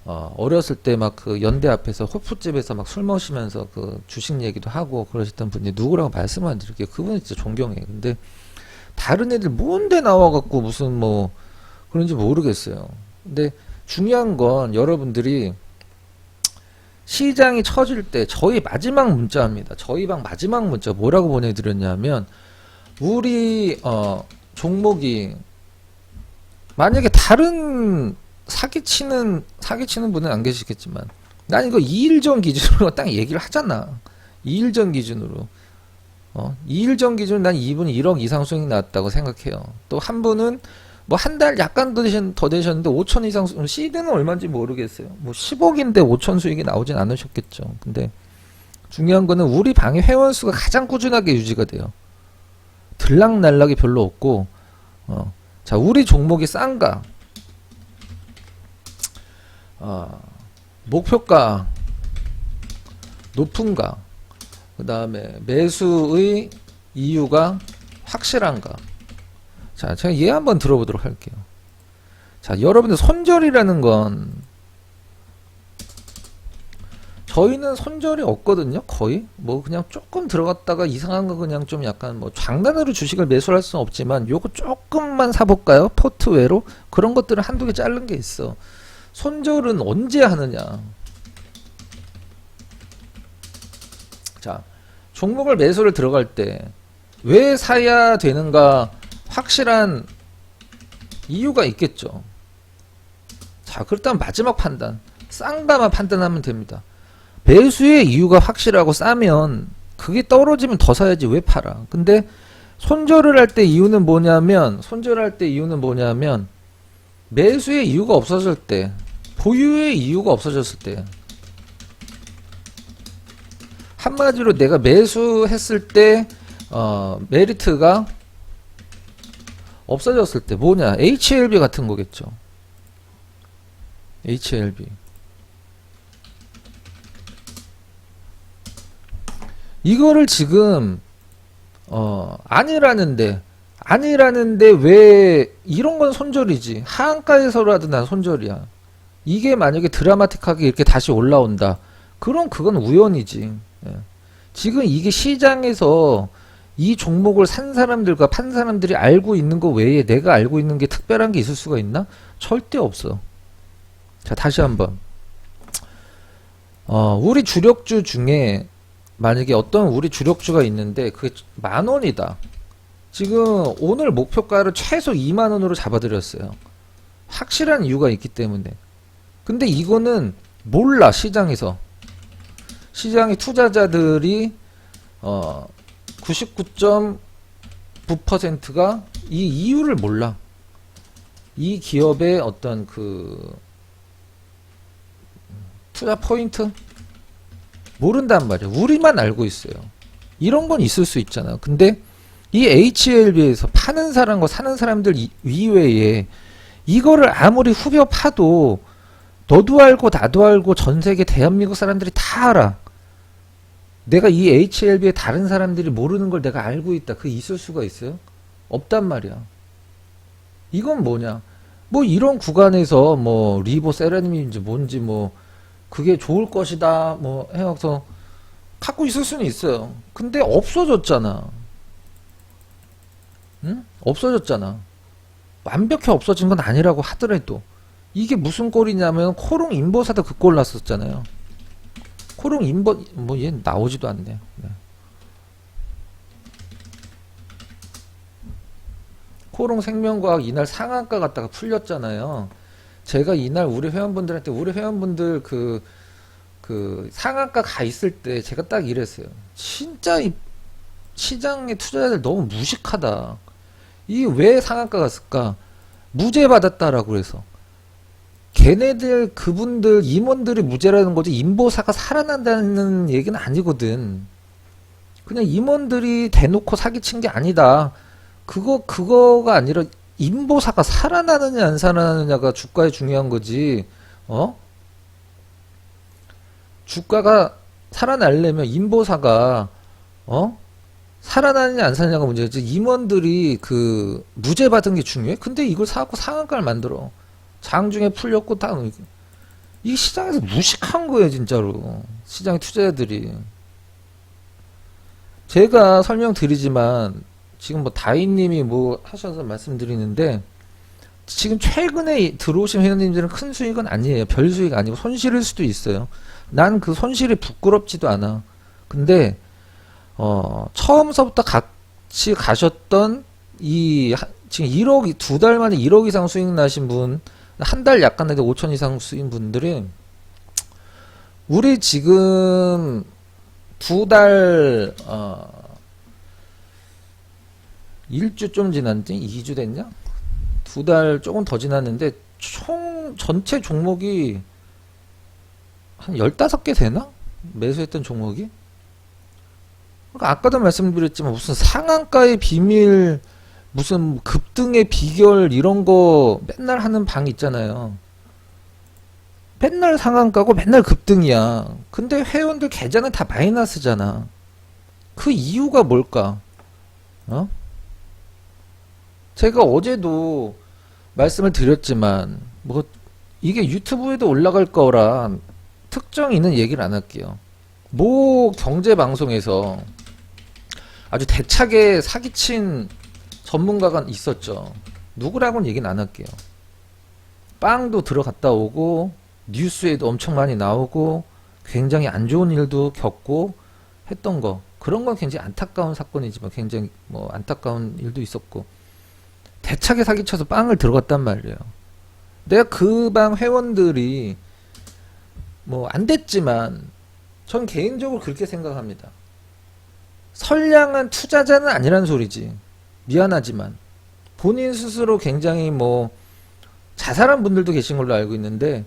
어렸을 때 막 그 연대 앞에서 호프집에서 막 술 마시면서 그 주식 얘기도 하고 그러셨던 분이 누구라고 말씀 안 드릴게요. 그분은 진짜 존경해요. 근데 다른 애들 뭔데 나와갖고 무슨 뭐 그런지 모르겠어요. 근데 중요한 건 여러분들이 시장이 처질 때 저희 마지막 문자입니다. 저희 방 마지막 문자 뭐라고 보내드렸냐면, 우리 종목이 만약에 다른 사기치는 분은 안 계시겠지만, 난 이거 2일 전 기준으로 딱 얘기를 하잖아. 2일 전 기준으로 2일 전 기준 난 이분이 1억 이상 수익이 나왔다고 생각해요. 또 한 분은 뭐 한 달 약간 더 되셨는데 5천 이상 시드는 얼마인지 모르겠어요. 뭐 10억인데 5천 수익이 나오진 않으셨겠죠. 근데 중요한 거는 우리 방의 회원 수가 가장 꾸준하게 유지가 돼요. 들락날락이 별로 없고, 자, 우리 종목이 싼가, 목표가 높은가, 그 다음에 매수의 이유가 확실한가. 자, 제가 얘 한번 들어보도록 할게요. 자, 여러분들 손절이라는 건, 저희는 손절이 없거든요. 거의 뭐 그냥 조금 들어갔다가 이상한 거 그냥 좀 약간 뭐 장난으로 주식을 매수할 수는 없지만, 요거 조금만 사볼까요? 포트외로 그런 것들은 한두 개 자른 게 있어. 손절은 언제 하느냐. 자, 종목을 매수를 들어갈 때 왜 사야 되는가, 확실한 이유가 있겠죠. 자, 그렇다면 마지막 판단, 싼가만 판단하면 됩니다. 매수의 이유가 확실하고 싸면, 그게 떨어지면 더 사야지 왜 팔아. 근데 손절을 할 때 이유는 뭐냐면, 매수의 이유가 없어질 때, 보유의 이유가 없어졌을 때, 한마디로 내가 매수했을 때 메리트가 없어졌을 때, 뭐냐, HLB 같은 거겠죠. HLB. 이거를 지금 아니라는데 왜, 이런 건 손절이지. 하한가에서라도 난 손절이야. 이게 만약에 드라마틱하게 이렇게 다시 올라온다, 그건 우연이지. 예. 지금 이게 시장에서 이 종목을 산 사람들과 판 사람들이 알고 있는 거 외에 내가 알고 있는 게 특별한 게 있을 수가 있나? 절대 없어. 자, 다시 한번. 우리 주력주 중에 만약에 어떤 우리 주력주가 있는데 그게 10,000원이다. 지금 오늘 목표가를 최소 20,000원으로 잡아드렸어요. 확실한 이유가 있기 때문에. 근데 이거는 몰라. 시장이 투자자들이 99.9%가 이 이유를 몰라. 이 기업의 어떤 그 투자 포인트, 모른단 말이야. 우리만 알고 있어요. 이런 건 있을 수 있잖아. 근데 이 HLB에서 파는 사람과 사는 사람들 이외에 이거를 아무리 후벼 파도 너도 알고 나도 알고 전 세계 대한민국 사람들이 다 알아. 내가 이 HLB에 다른 사람들이 모르는 걸 내가 알고 있다. 그게 있을 수가 있어요? 없단 말이야. 이건 뭐냐? 뭐 이런 구간에서 뭐 리보 세라님인지 뭔지 뭐 그게 좋을 것이다 뭐 해서 갖고 있을 수는 있어요. 근데 없어졌잖아. 응? 없어졌잖아. 완벽히 없어진 건 아니라고 하더라도 이게 무슨 꼴이냐면 코롱 인버사도 그 꼴 났었잖아요. 코롱 인버 뭐 얘 나오지도 않네. 네. 코롱 생명과학 이날 상한가 갔다가 풀렸잖아요. 제가 이날 우리 회원분들한테 우리 회원분들 그 상한가 가 있을 때 제가 딱 이랬어요. 진짜 이 시장의 투자자들 너무 무식하다. 이 왜 상한가 갔을까? 무죄 받았다라고 해서. 걔네들 그분들 임원들이 무죄라는 거지 인보사가 살아난다는 얘기는 아니거든. 그냥 임원들이 대놓고 사기친 게 아니다. 그거가 아니라 인보사가 살아나느냐 안 살아나느냐가 주가에 중요한 거지. 어? 주가가 살아나려면 인보사가 살아나느냐 안 살아나냐가 문제지. 임원들이 그 무죄 받은 게 중요해? 근데 이걸 사갖고 상한가를 만들어. 장중에 풀렸고 다 이 시장에서 무식한 거예요 진짜로. 시장의 투자자들이. 제가 설명드리지만 지금 뭐 다인님이 뭐 하셔서 말씀드리는데 지금 최근에 들어오신 회원님들은 큰 수익은 아니에요. 별 수익 아니고 손실일 수도 있어요. 난 그 손실이 부끄럽지도 않아. 근데 처음서부터 같이 가셨던 지금 1억 2달 만에 1억 이상 수익 나신 분, 한 달 약간 내도 5천 이상 수익 분들이 우리 지금 2달 1주 좀 지났지? 2주 됐냐? 2달 조금 더 지났는데 총 전체 종목이 한 15개 되나? 매수했던 종목이? 그러니까 아까도 말씀드렸지만 무슨 상한가의 비밀, 무슨 급등의 비결 이런 거 맨날 하는 방 있잖아요. 맨날 상한가고 맨날 급등이야. 근데 회원들 계좌는 다 마이너스잖아. 그 이유가 뭘까? 제가 어제도 말씀을 드렸지만 뭐 이게 유튜브에도 올라갈 거라 특정 있는 얘기를 안 할게요. 모 경제방송에서 아주 대차게 사기친 전문가가 있었죠. 누구라고는 얘기는 안 할게요. 빵도 들어갔다 오고 뉴스에도 엄청 많이 나오고 굉장히 안 좋은 일도 겪고 했던 거. 그런 건 굉장히 안타까운 사건이지만 굉장히 뭐 안타까운 일도 있었고 대차게 사기쳐서 빵을 들어갔단 말이에요. 내가 그 방 회원들이 뭐 안 됐지만 전 개인적으로 그렇게 생각합니다. 선량한 투자자는 아니란 소리지. 미안하지만 본인 스스로 굉장히 뭐 자살한 분들도 계신 걸로 알고 있는데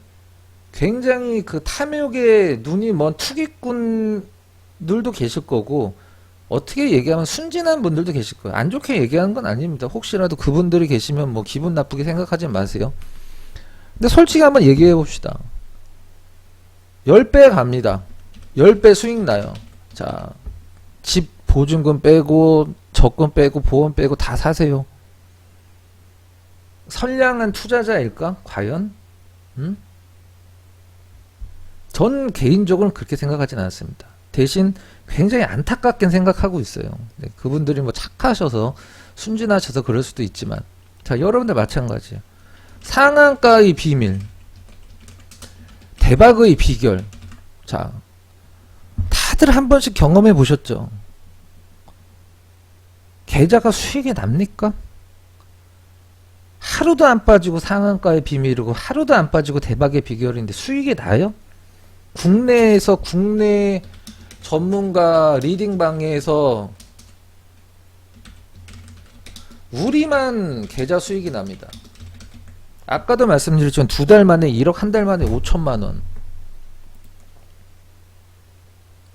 굉장히 그 탐욕에 눈이 먼 투기꾼들도 계실 거고 어떻게 얘기하면 순진한 분들도 계실 거예요. 안 좋게 얘기하는 건 아닙니다. 혹시라도 그분들이 계시면 뭐 기분 나쁘게 생각하지 마세요. 근데 솔직히 한번 얘기해 봅시다. 10배 갑니다. 10배 수익 나요. 자, 집 보증금 빼고 적금 빼고 보험 빼고 다 사세요. 선량한 투자자일까? 과연? 전 개인적으로는 그렇게 생각하진 않습니다. 대신 굉장히 안타깝게 생각하고 있어요. 네, 그분들이 뭐 착하셔서 순진하셔서 그럴 수도 있지만 자 여러분들 마찬가지예요. 상한가의 비밀, 대박의 비결. 자 다들 한 번씩 경험해 보셨죠? 계좌가 수익이 납니까? 하루도 안 빠지고 상한가의 비밀이고 하루도 안 빠지고 대박의 비결인데 수익이 나요? 국내에서 국내 전문가 리딩방에서 우리만 계좌 수익이 납니다. 아까도 말씀드렸지만 2달 만에 1억, 한 달 만에 5천만원.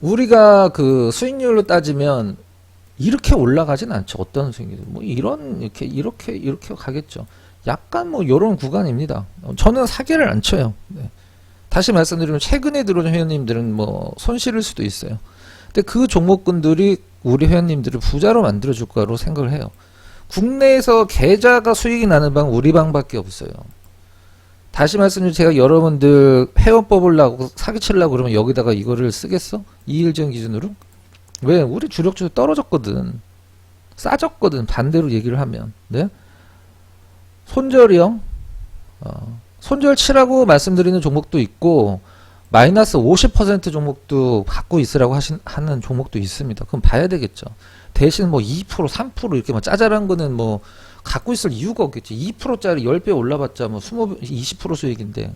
우리가 그 수익률로 따지면 이렇게 올라가진 않죠. 어떤 수익률. 뭐 이런, 이렇게 가겠죠. 약간 뭐 요런 구간입니다. 저는 사기를 안 쳐요. 네. 다시 말씀드리면 최근에 들어온 회원님들은 뭐 손실일 수도 있어요. 근데 그 종목군들이 우리 회원님들을 부자로 만들어줄 거라고 생각을 해요. 국내에서 계좌가 수익이 나는 방 우리 방밖에 없어요. 다시 말씀드리면 제가 여러분들 회원 뽑으려고 사기치려고 그러면 여기다가 이거를 쓰겠어? 2일 전 기준으로? 왜? 우리 주력주도 떨어졌거든. 싸졌거든. 반대로 얘기를 하면. 네? 손절이요. 손절 치라고 말씀드리는 종목도 있고 마이너스 50% 종목도 갖고 있으라고 하는 종목도 있습니다. 그럼 봐야 되겠죠. 대신 뭐 2%, 3% 이렇게 막 짜잘한 거는 뭐 갖고 있을 이유가 없겠지. 2%짜리 10배 올라봤자 뭐 20% 수익인데.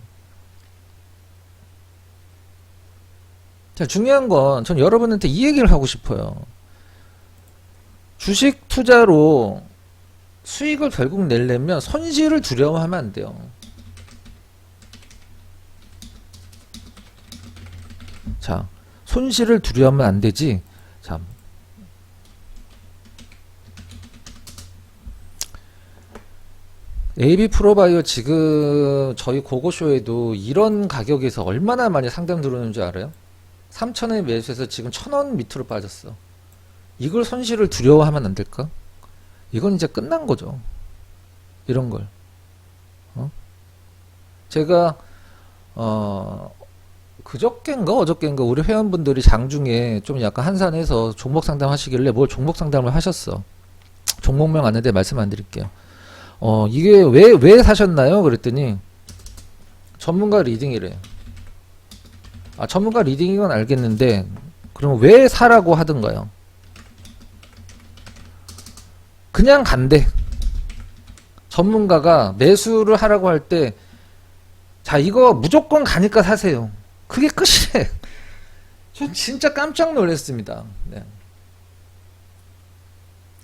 자, 중요한 건 전 여러분한테 이 얘기를 하고 싶어요. 주식 투자로 수익을 결국 내려면 손실을 두려워하면 안 돼요. 자, 손실을 두려워하면 안 되지. 자, AB 프로바이오 지금 저희 고고쇼에도 이런 가격에서 얼마나 많이 상담 들어오는 줄 알아요? 3,000원에 매수해서 지금 1,000원 밑으로 빠졌어. 이걸 손실을 두려워하면 안 될까? 이건 이제 끝난 거죠. 이런 걸. 제가 그저껜가 어저껜가 우리 회원분들이 장중에 좀 약간 한산해서 종목 상담 하시길래 뭘 종목 상담을 하셨어. 종목명 아는데 말씀 안 드릴게요. 이게 왜 사셨나요? 그랬더니 전문가 리딩이래. 아, 전문가 리딩인 건 알겠는데 그러면 왜 사라고 하던가요? 그냥 간대. 전문가가 매수를 하라고 할 때 자, 이거 무조건 가니까 사세요. 그게 끝이래. 저 진짜 깜짝 놀랐습니다. 네.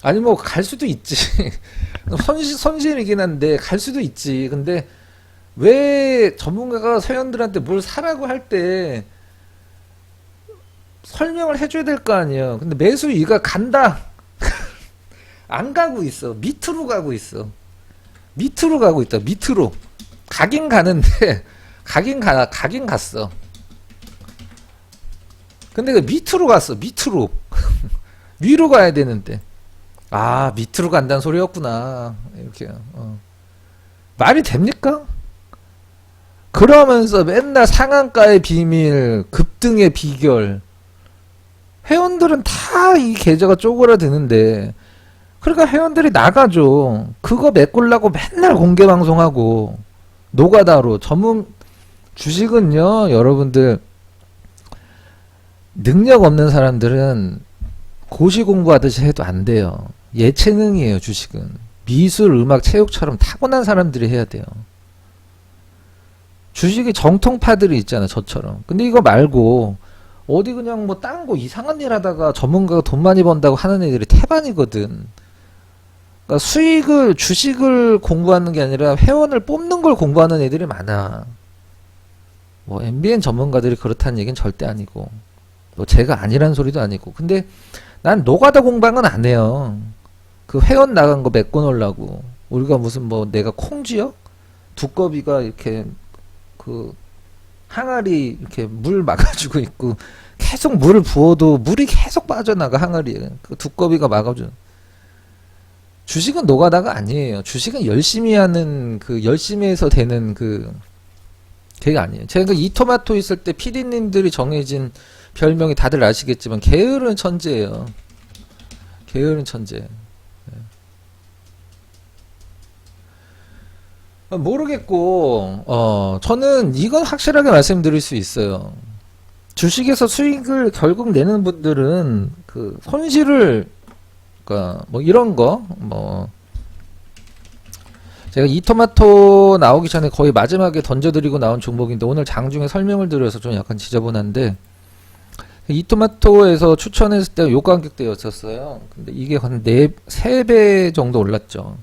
아니 뭐 갈 수도 있지. 손실이긴 한데 갈 수도 있지. 근데 왜 전문가가 회원들한테 뭘 사라고 할 때 설명을 해줘야 될 거 아니에요. 근데 매수 이가 간다. 안 가고 있어. 밑으로 가고 있어. 밑으로 가고 있다. 밑으로. 가긴 가는데 가긴 갔어. 근데 그 밑으로 갔어. 밑으로. 위로 가야 되는데. 아, 밑으로 간다는 소리였구나. 이렇게. 말이 됩니까? 그러면서 맨날 상한가의 비밀, 급등의 비결. 회원들은 다 이 계좌가 쪼그라드는데, 그러니까 회원들이 나가죠. 그거 메꾸려고 맨날 공개 방송하고, 노가다로. 주식은요, 여러분들, 능력 없는 사람들은 고시 공부하듯이 해도 안 돼요. 예체능이에요, 주식은. 미술, 음악, 체육처럼 타고난 사람들이 해야 돼요. 주식이 정통파들이 있잖아, 저처럼. 근데 이거 말고 어디 그냥 뭐 딴 거 이상한 일 하다가 전문가가 돈 많이 번다고 하는 애들이 태반이거든. 그러니까 주식을 공부하는 게 아니라 회원을 뽑는 걸 공부하는 애들이 많아. 뭐 MBN 전문가들이 그렇다는 얘기는 절대 아니고, 뭐 제가 아니란 소리도 아니고. 근데 난 노가다 공방은 안 해요. 그 회원 나간 거 메꿔 놓으려고. 우리가 무슨 뭐 내가 콩쥐요? 두꺼비가 이렇게 그 항아리 이렇게 물 막아주고 있고 계속 물을 부어도 물이 계속 빠져나가 항아리에. 그 두꺼비가 막아줘. 주식은 노가다가 아니에요. 주식은 열심히 하는 그 열심히 해서 되는 그게 아니에요. 제가 이토마토 있을 때 피디님들이 정해진 별명이 다들 아시겠지만 게으른 천재예요. 게으른 천재. 모르겠고 저는 이건 확실하게 말씀드릴 수 있어요. 주식에서 수익을 결국 내는 분들은 그 손실을 그러니까 뭐 이런 거 뭐 제가 이토마토 나오기 전에 거의 마지막에 던져드리고 나온 종목인데 오늘 장중에 설명을 드려서 좀 약간 지저분한데 이토마토에서 추천했을 때가 요 가격대였었어요. 근데 이게 한 3배 정도 올랐죠.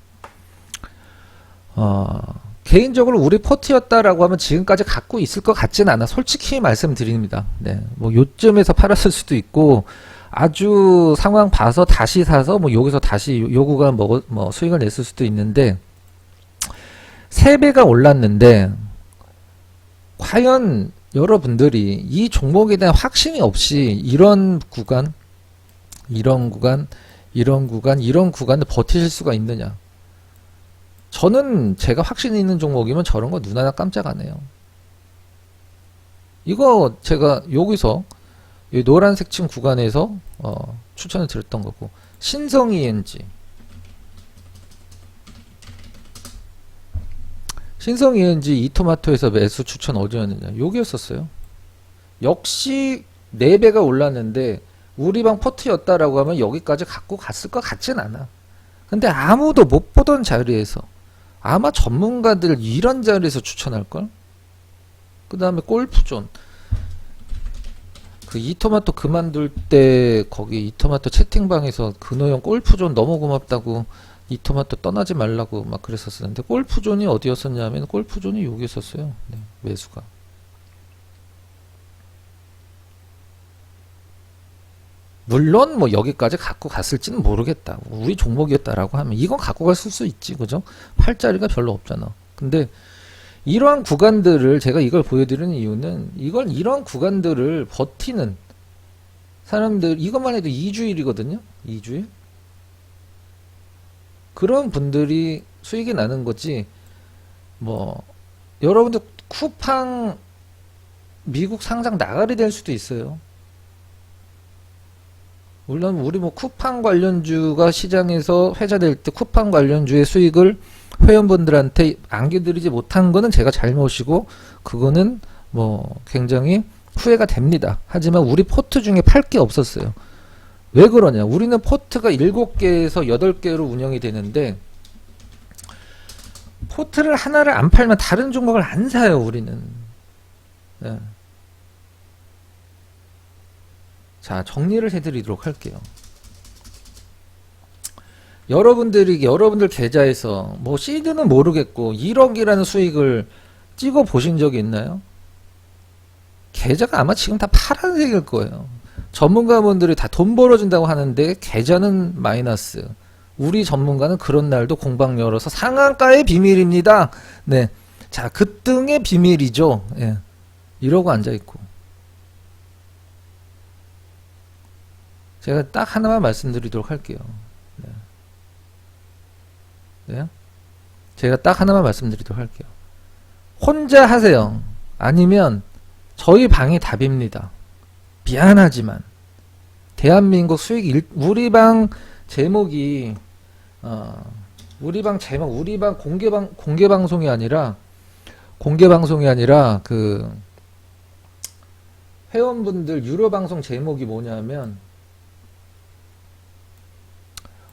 개인적으로 우리 포트였다라고 하면 지금까지 갖고 있을 것 같진 않아. 솔직히 말씀드립니다. 네. 뭐 요쯤에서 팔았을 수도 있고 아주 상황 봐서 다시 사서 뭐 여기서 다시 요 구간 뭐 수익을 냈을 수도 있는데 3배가 올랐는데 과연 여러분들이 이 종목에 대한 확신이 없이 이런 구간을 버티실 수가 있느냐? 저는 제가 확신이 있는 종목이면 저런 거 눈 하나 깜짝 안 해요. 이거 제가 여기서 이 노란색 층 구간에서 추천을 드렸던 거고, 신성 ENG 이토마토에서 매수 추천 어디였느냐, 여기였었어요. 역시 4배가 올랐는데 우리방 포트였다라고 하면 여기까지 갖고 갔을 것 같진 않아. 근데 아무도 못 보던 자리에서, 아마 전문가들 이런 자리에서 추천할걸? 그 다음에 골프존, 그 이토마토 그만둘 때 거기 이토마토 채팅방에서 근호형 골프존 너무 고맙다고 이토마토 떠나지 말라고 막 그랬었는데, 골프존이 어디였었냐면 골프존이 여기 있었어요. 네, 매수가. 물론 뭐 여기까지 갖고 갔을지는 모르겠다. 우리 종목이었다라고 하면 이건 갖고 갔을 수 있지, 그죠? 팔자리가 별로 없잖아. 근데 이러한 구간들을 제가 이걸 보여드리는 이유는, 이런 구간들을 버티는 사람들, 이것만 해도 2주일이거든요. 2주일. 그런 분들이 수익이 나는 거지. 뭐 여러분들 쿠팡 미국 상장 나가리 될 수도 있어요. 물론 우리 뭐 쿠팡 관련주가 시장에서 회자될 때 쿠팡 관련주의 수익을 회원분들한테 안겨드리지 못한 거는 제가 잘못이고, 그거는 뭐 굉장히 후회가 됩니다. 하지만 우리 포트 중에 팔 게 없었어요. 왜 그러냐? 우리는 포트가 7개에서 8개로 운영이 되는데, 포트를 하나를 안 팔면 다른 종목을 안 사요, 우리는. 네. 자, 정리를 해드리도록 할게요. 여러분들 계좌에서 뭐 시드는 모르겠고 1억이라는 수익을 찍어 보신 적이 있나요? 계좌가 아마 지금 다 파란색일 거예요. 전문가분들이 다 돈 벌어준다고 하는데 계좌는 마이너스. 우리 전문가는 그런 날도 공방 열어서 상한가의 비밀입니다. 네. 자, 급등의 비밀이죠. 예. 이러고 앉아있고. 제가 딱 하나만 말씀드리도록 할게요. 네. 네. 제가 딱 하나만 말씀드리도록 할게요. 혼자 하세요. 아니면 저희 방이 답입니다. 미안하지만 대한민국 수익 우리 방 제목이 우리 방 공개 방송이 아니라 그 회원분들 유료 방송 제목이 뭐냐면,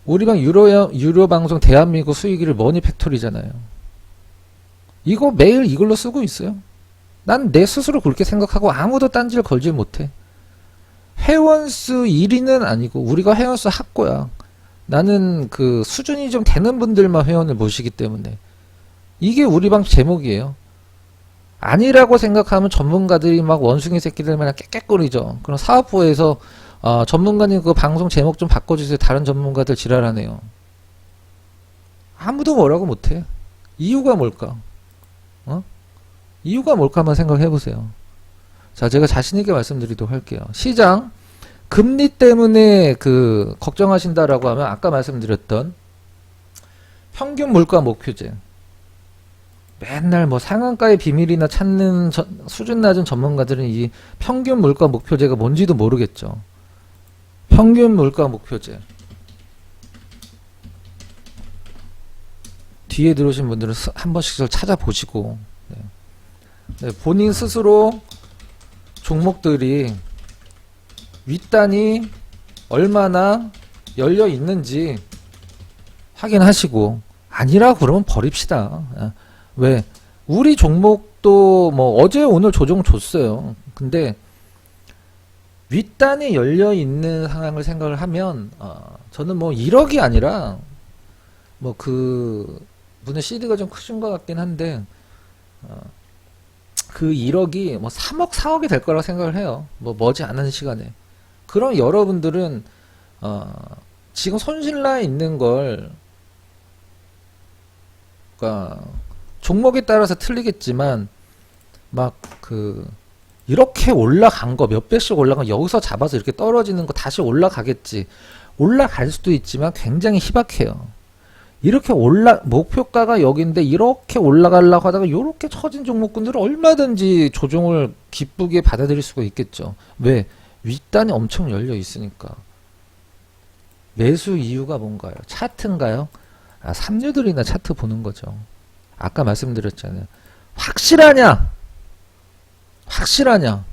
우리 방 유료 방송 대한민국 수익 1위 머니 팩토리잖아요. 이거 매일 이걸로 쓰고 있어요. 난 내 스스로 그렇게 생각하고 아무도 딴지를 걸질 못해. 회원수 1위는 아니고 우리가 회원수 확고야. 나는 그 수준이 좀 되는 분들만 회원을 모시기 때문에. 이게 우리 방 제목이에요. 아니라고 생각하면 전문가들이 막 원숭이 새끼들만 깨깨거리죠. 그럼 사업부에서 전문가님 그 방송 제목 좀 바꿔주세요. 다른 전문가들 지랄하네요. 아무도 뭐라고 못해. 이유가 뭘까? 이유가 뭘까 한번 생각해보세요. 자, 제가 자신있게 말씀드리도록 할게요. 시장 금리 때문에 그 걱정하신다라고 하면 아까 말씀드렸던 평균 물가 목표제, 맨날 뭐 상한가의 비밀이나 찾는 수준 낮은 전문가들은 이 평균 물가 목표제가 뭔지도 모르겠죠. 평균 물가 목표제, 뒤에 들어오신 분들은 한 번씩 찾아보시고, 네, 본인 스스로 종목들이 윗단이 얼마나 열려 있는지 확인하시고, 아니라 그러면 버립시다. 왜? 우리 종목도 뭐 어제 오늘 조정 줬어요. 근데 윗단이 열려 있는 상황을 생각을 하면 저는 뭐 1억이 아니라 뭐 그 물론 CD가 좀 크신 것 같긴 한데, 그 1억이 뭐 3억, 4억이 될 거라고 생각을 해요. 뭐 머지않은 시간에. 그럼 여러분들은 지금 손실나에 있는 걸, 그러니까 종목에 따라서 틀리겠지만 막 이렇게 올라간 거 몇 배씩 올라간 거 여기서 잡아서 이렇게 떨어지는 거 다시 올라가겠지. 올라갈 수도 있지만 굉장히 희박해요. 이렇게 목표가가 여기인데 이렇게 올라가려고 하다가 이렇게 처진 종목군들은 얼마든지 조정을 기쁘게 받아들일 수가 있겠죠. 왜? 윗단이 엄청 열려 있으니까. 매수 이유가 뭔가요? 차트인가요? 삼류들이나 차트 보는 거죠. 아까 말씀드렸잖아요. 확실하냐? 확실하냐?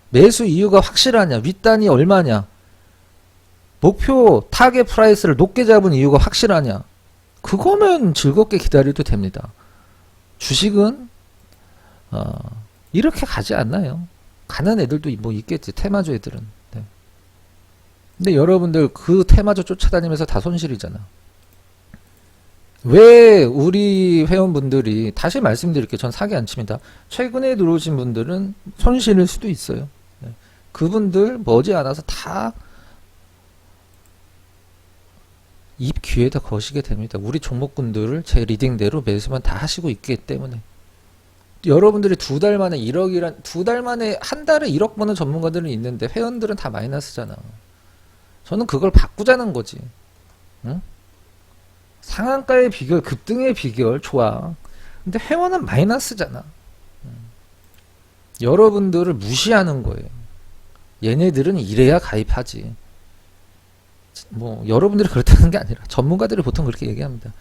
매수 이유가 확실하냐? 윗단이 얼마냐? 목표 타겟 프라이스를 높게 잡은 이유가 확실하냐? 그거면 즐겁게 기다려도 됩니다. 주식은 이렇게 가지 않나요? 가는 애들도 뭐 있겠지. 테마주 애들은. 네. 근데 여러분들 그 테마주 쫓아다니면서 다 손실이잖아. 왜 우리 회원분들이, 다시 말씀드릴게요. 전 사기 안 칩니다. 최근에 들어오신 분들은 손실일 수도 있어요. 네. 그분들 머지않아서 다 입 귀에다 거시게 됩니다. 우리 종목군들을 제 리딩대로 매수만 다 하시고 있기 때문에. 여러분들이 두 달 만에 1억이란, 두 달 만에 한 달에 1억 버는 전문가들은 있는데 회원들은 다 마이너스잖아. 저는 그걸 바꾸자는 거지. 응? 상한가의 비결, 급등의 비결 좋아. 근데 회원은 마이너스잖아. 여러분들을 무시하는 거예요. 얘네들은 이래야 가입하지. 뭐 여러분들이 그렇다는 게 아니라 전문가들이 보통 그렇게 얘기합니다.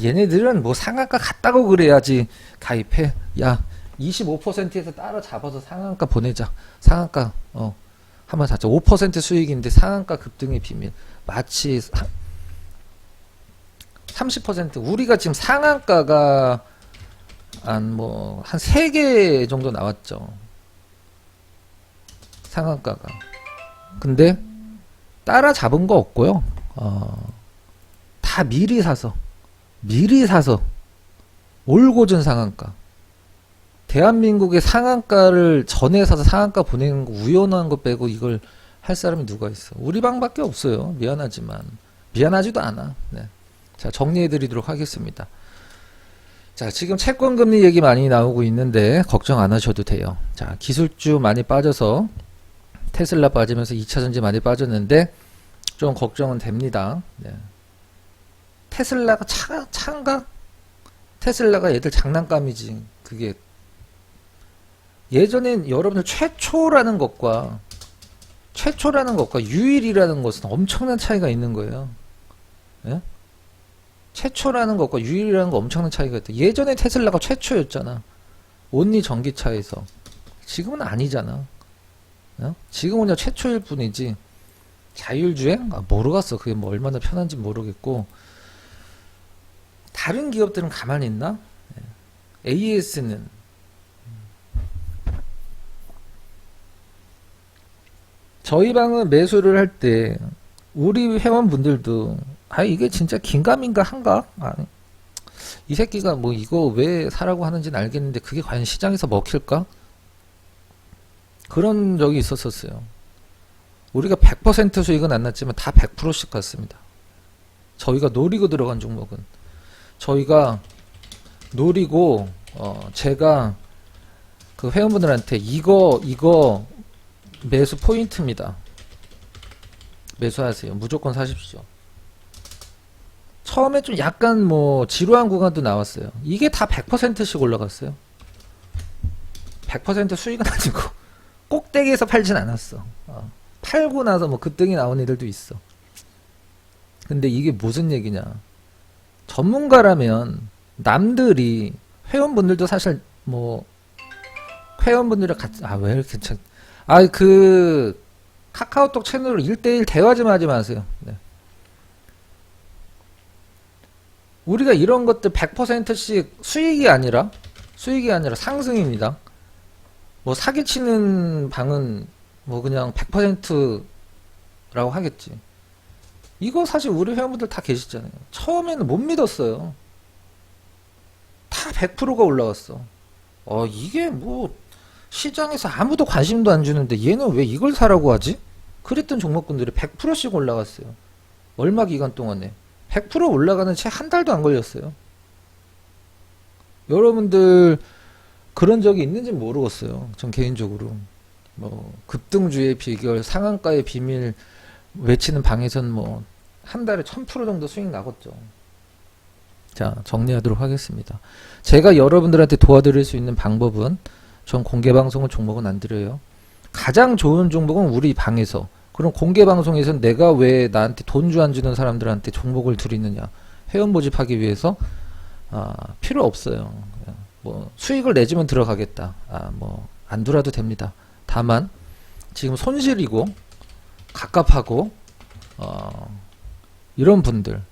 얘네들은 뭐 상한가 갔다고 그래야지 가입해. 야, 25%에서 따라잡아서 상한가 보내자. 상한가 한번 사자. 5% 수익인데 상한가 급등의 비밀. 마치 30%. 우리가 지금 상한가가 한 3개 정도 나왔죠. 상한가가. 근데 따라잡은 거 없고요. 다 미리 사서 올고준 상한가. 대한민국의 상한가를 전에 사서 상한가 보내는 거 우연한 거 빼고 이걸 할 사람이 누가 있어? 우리 방밖에 없어요. 미안하지만. 미안하지도 않아. 네. 자, 정리해 드리도록 하겠습니다. 자, 지금 채권금리 얘기 많이 나오고 있는데 걱정 안 하셔도 돼요. 자, 기술주 많이 빠져서 테슬라 빠지면서 2차전지 많이 빠졌는데 좀 걱정은 됩니다. 네. 테슬라가 차인가? 테슬라가 얘들 장난감이지. 그게 예전엔 여러분들 최초라는 것과 유일이라는 것은 엄청난 차이가 있는 거예요. 예? 최초라는 것과 유일이라는 거 엄청난 차이가 있다. 예전에 테슬라가 최초였잖아. 온리 전기차에서. 지금은 아니잖아. 지금은 그냥 최초일 뿐이지. 자율주행? 모르겠어. 그게 뭐 얼마나 편한지 모르겠고. 다른 기업들은 가만히 있나? AS는 저희 방은 매수를 할 때 우리 회원분들도 이게 진짜 긴가민가 한가? 이 새끼가 뭐 이거 왜 사라고 하는지는 알겠는데 그게 과연 시장에서 먹힐까? 그런 적이 있었어요. 우리가 100% 수익은 안 났지만 다 100%씩 갔습니다. 저희가 노리고 들어간 종목은 저희가 노리고 제가 그 회원분들한테 이거 매수 포인트입니다. 매수하세요. 무조건 사십시오. 처음에 좀 약간 뭐 지루한 구간도 나왔어요. 이게 다 100%씩 올라갔어요. 100% 수익은 아니고 꼭대기에서 팔진 않았어. 팔고 나서 뭐 급등이 나온 애들도 있어. 근데 이게 무슨 얘기냐? 전문가라면 남들이 회원분들도 사실 뭐 회원분들이랑 같이 왜 이렇게 참 그 카카오톡 채널로 1대1 대화 좀 하지 마세요. 네. 우리가 이런 것들 100%씩 수익이 아니라 상승입니다. 뭐 사기치는 방은 뭐 그냥 100%라고 하겠지. 이거 사실 우리 회원분들 다 계시잖아요. 처음에는 못 믿었어요. 다 100%가 올라갔어. 이게 뭐 시장에서 아무도 관심도 안 주는데 얘는 왜 이걸 사라고 하지? 그랬던 종목군들이 100%씩 올라갔어요. 얼마 기간 동안에 100% 올라가는 채 한 달도 안 걸렸어요. 여러분들 그런 적이 있는지 모르겠어요. 전 개인적으로 뭐 급등주의 비결, 상한가의 비밀 외치는 방에선 뭐 한 달에 1000% 정도 수익 나겠죠. 자, 정리하도록 하겠습니다. 제가 여러분들한테 도와드릴 수 있는 방법은 전 공개방송을 종목은 안 드려요. 가장 좋은 종목은 우리 방에서. 그럼 공개방송에서는 내가 왜 나한테 돈주 안 주는 사람들한테 종목을 드리느냐. 회원 모집하기 위해서 필요 없어요. 뭐 수익을 내주면 들어가겠다. 뭐 안 들어도 됩니다. 다만 지금 손실이고 갑갑하고 이런 분들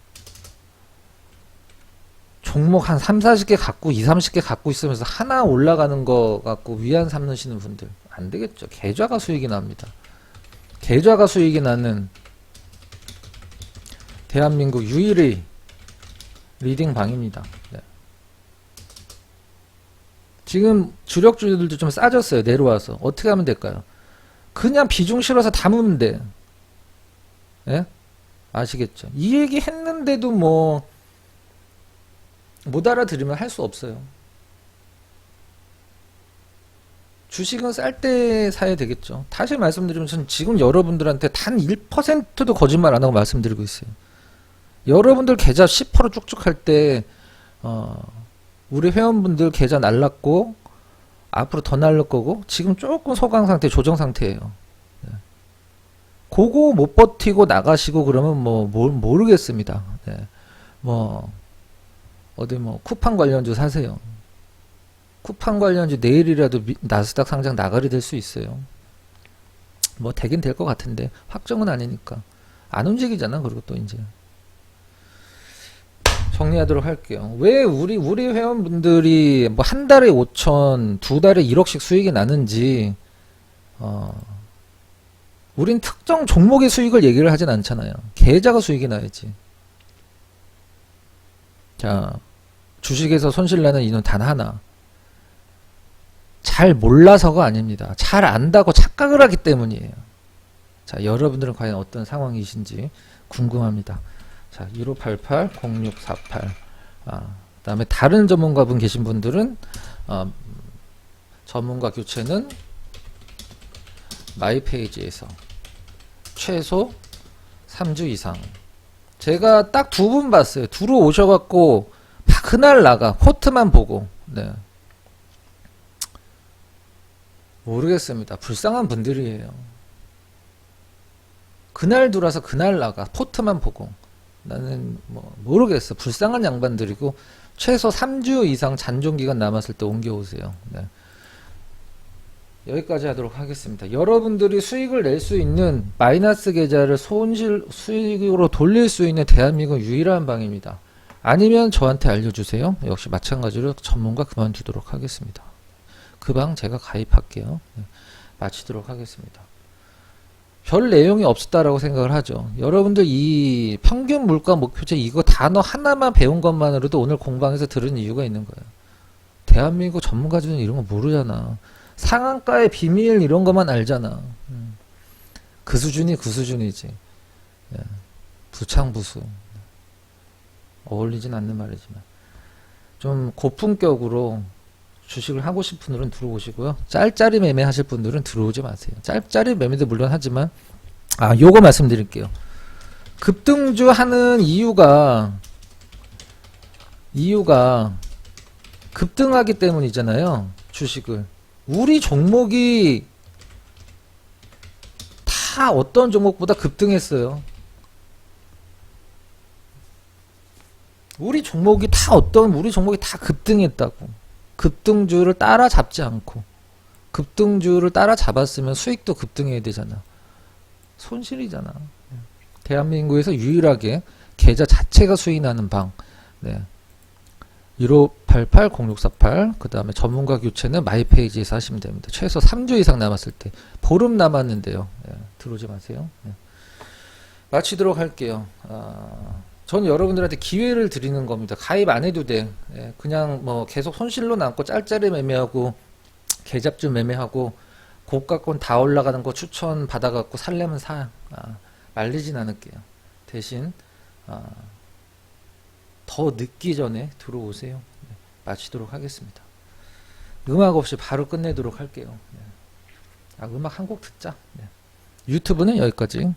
종목 한 3, 40개 갖고 2, 30개 갖고 있으면서 하나 올라가는 거 갖고 위안 삼으시는 분들 안 되겠죠. 계좌가 수익이 납니다. 계좌가 수익이 나는 대한민국 유일의 리딩 방입니다. 네. 지금 주력주들도 좀 싸졌어요. 내려와서 어떻게 하면 될까요? 그냥 비중 실어서 담으면 돼. 예? 아시겠죠? 이 얘기 했는데도 뭐 못 알아들으면 할 수 없어요. 주식은 쌀 때 사야 되겠죠. 다시 말씀드리면 전 지금 여러분들한테 단 1%도 거짓말 안 하고 말씀드리고 있어요. 여러분들 계좌 10% 쭉쭉 할 때 우리 회원분들 계좌 날랐고 앞으로 더 날릴 거고 지금 조금 소강 상태, 조정 상태예요. 네. 그거 못 버티고 나가시고 그러면 뭐 모르겠습니다. 네. 뭐 어디 뭐 쿠팡 관련주 사세요. 쿠팡 관련주 내일이라도 나스닥 상장 나가리 될 수 있어요. 뭐 되긴 될 것 같은데 확정은 아니니까 안 움직이잖아. 그리고 또 이제 정리하도록 할게요. 왜 우리 회원분들이 뭐 한 달에 5천, 두 달에 1억씩 수익이 나는지 우린 특정 종목의 수익을 얘기를 하진 않잖아요. 계좌가 수익이 나야지. 자, 주식에서 손실나는 이유는 단 하나. 잘 몰라서가 아닙니다. 잘 안다고 착각을 하기 때문이에요. 자, 여러분들은 과연 어떤 상황이신지 궁금합니다. 자, 1588-0648. 그 다음에 다른 전문가분 계신 분들은, 전문가 교체는 마이페이지에서 최소 3주 이상. 제가 딱 두 분 봤어요. 들어오셔갖고, 그날 나가. 포트만 보고. 네. 모르겠습니다. 불쌍한 분들이에요. 그날 들어와서 그날 나가. 포트만 보고. 나는 뭐 모르겠어. 불쌍한 양반들이고 최소 3주 이상 잔존기간 남았을 때 옮겨오세요. 네. 여기까지 하도록 하겠습니다. 여러분들이 수익을 낼 수 있는 마이너스 계좌를 수익으로 돌릴 수 있는 대한민국 유일한 방입니다. 아니면 저한테 알려주세요. 역시 마찬가지로 전문가 그만두도록 하겠습니다. 그 방 제가 가입할게요. 네. 마치도록 하겠습니다. 별 내용이 없었다라고 생각을 하죠. 여러분들 이 평균 물가 목표제 이거 단어 하나만 배운 것만으로도 오늘 공방에서 들은 이유가 있는 거예요. 대한민국 전문가들은 이런 거 모르잖아. 상한가의 비밀 이런 것만 알잖아. 그 수준이 그 수준이지. 예. 부창부수. 어울리진 않는 말이지만 좀 고품격으로 주식을 하고 싶은 분들은 들어오시고요. 짤짤이 매매 하실 분들은 들어오지 마세요. 짤짤이 매매도 물론 하지만 요거 말씀드릴게요. 급등주 하는 이유가 급등하기 때문이잖아요. 주식을. 우리 종목이 다 어떤 종목보다 급등했어요. 우리 종목이 다 급등했다고. 급등주를 따라잡지 않고 급등주를 따라잡았으면 수익도 급등해야 되잖아. 손실이잖아. 대한민국에서 유일하게 계좌 자체가 수익 나는 방. 네. 1588-0648 그 다음에 전문가 교체는 마이페이지에서 하시면 됩니다. 최소 3주 이상 남았을 때 보름 남았는데요. 네. 들어오지 마세요. 네. 마치도록 할게요. 전 여러분들한테 기회를 드리는 겁니다. 가입 안 해도 돼. 예, 그냥 뭐 계속 손실로 남고 짤짤이 매매하고 계잡주 매매하고 고가권 다 올라가는 거 추천 받아갖고 살려면 사. 말리진 않을게요. 대신 더 늦기 전에 들어오세요. 네, 마치도록 하겠습니다. 음악 없이 바로 끝내도록 할게요. 네. 음악 한 곡 듣자. 네. 유튜브는 여기까지.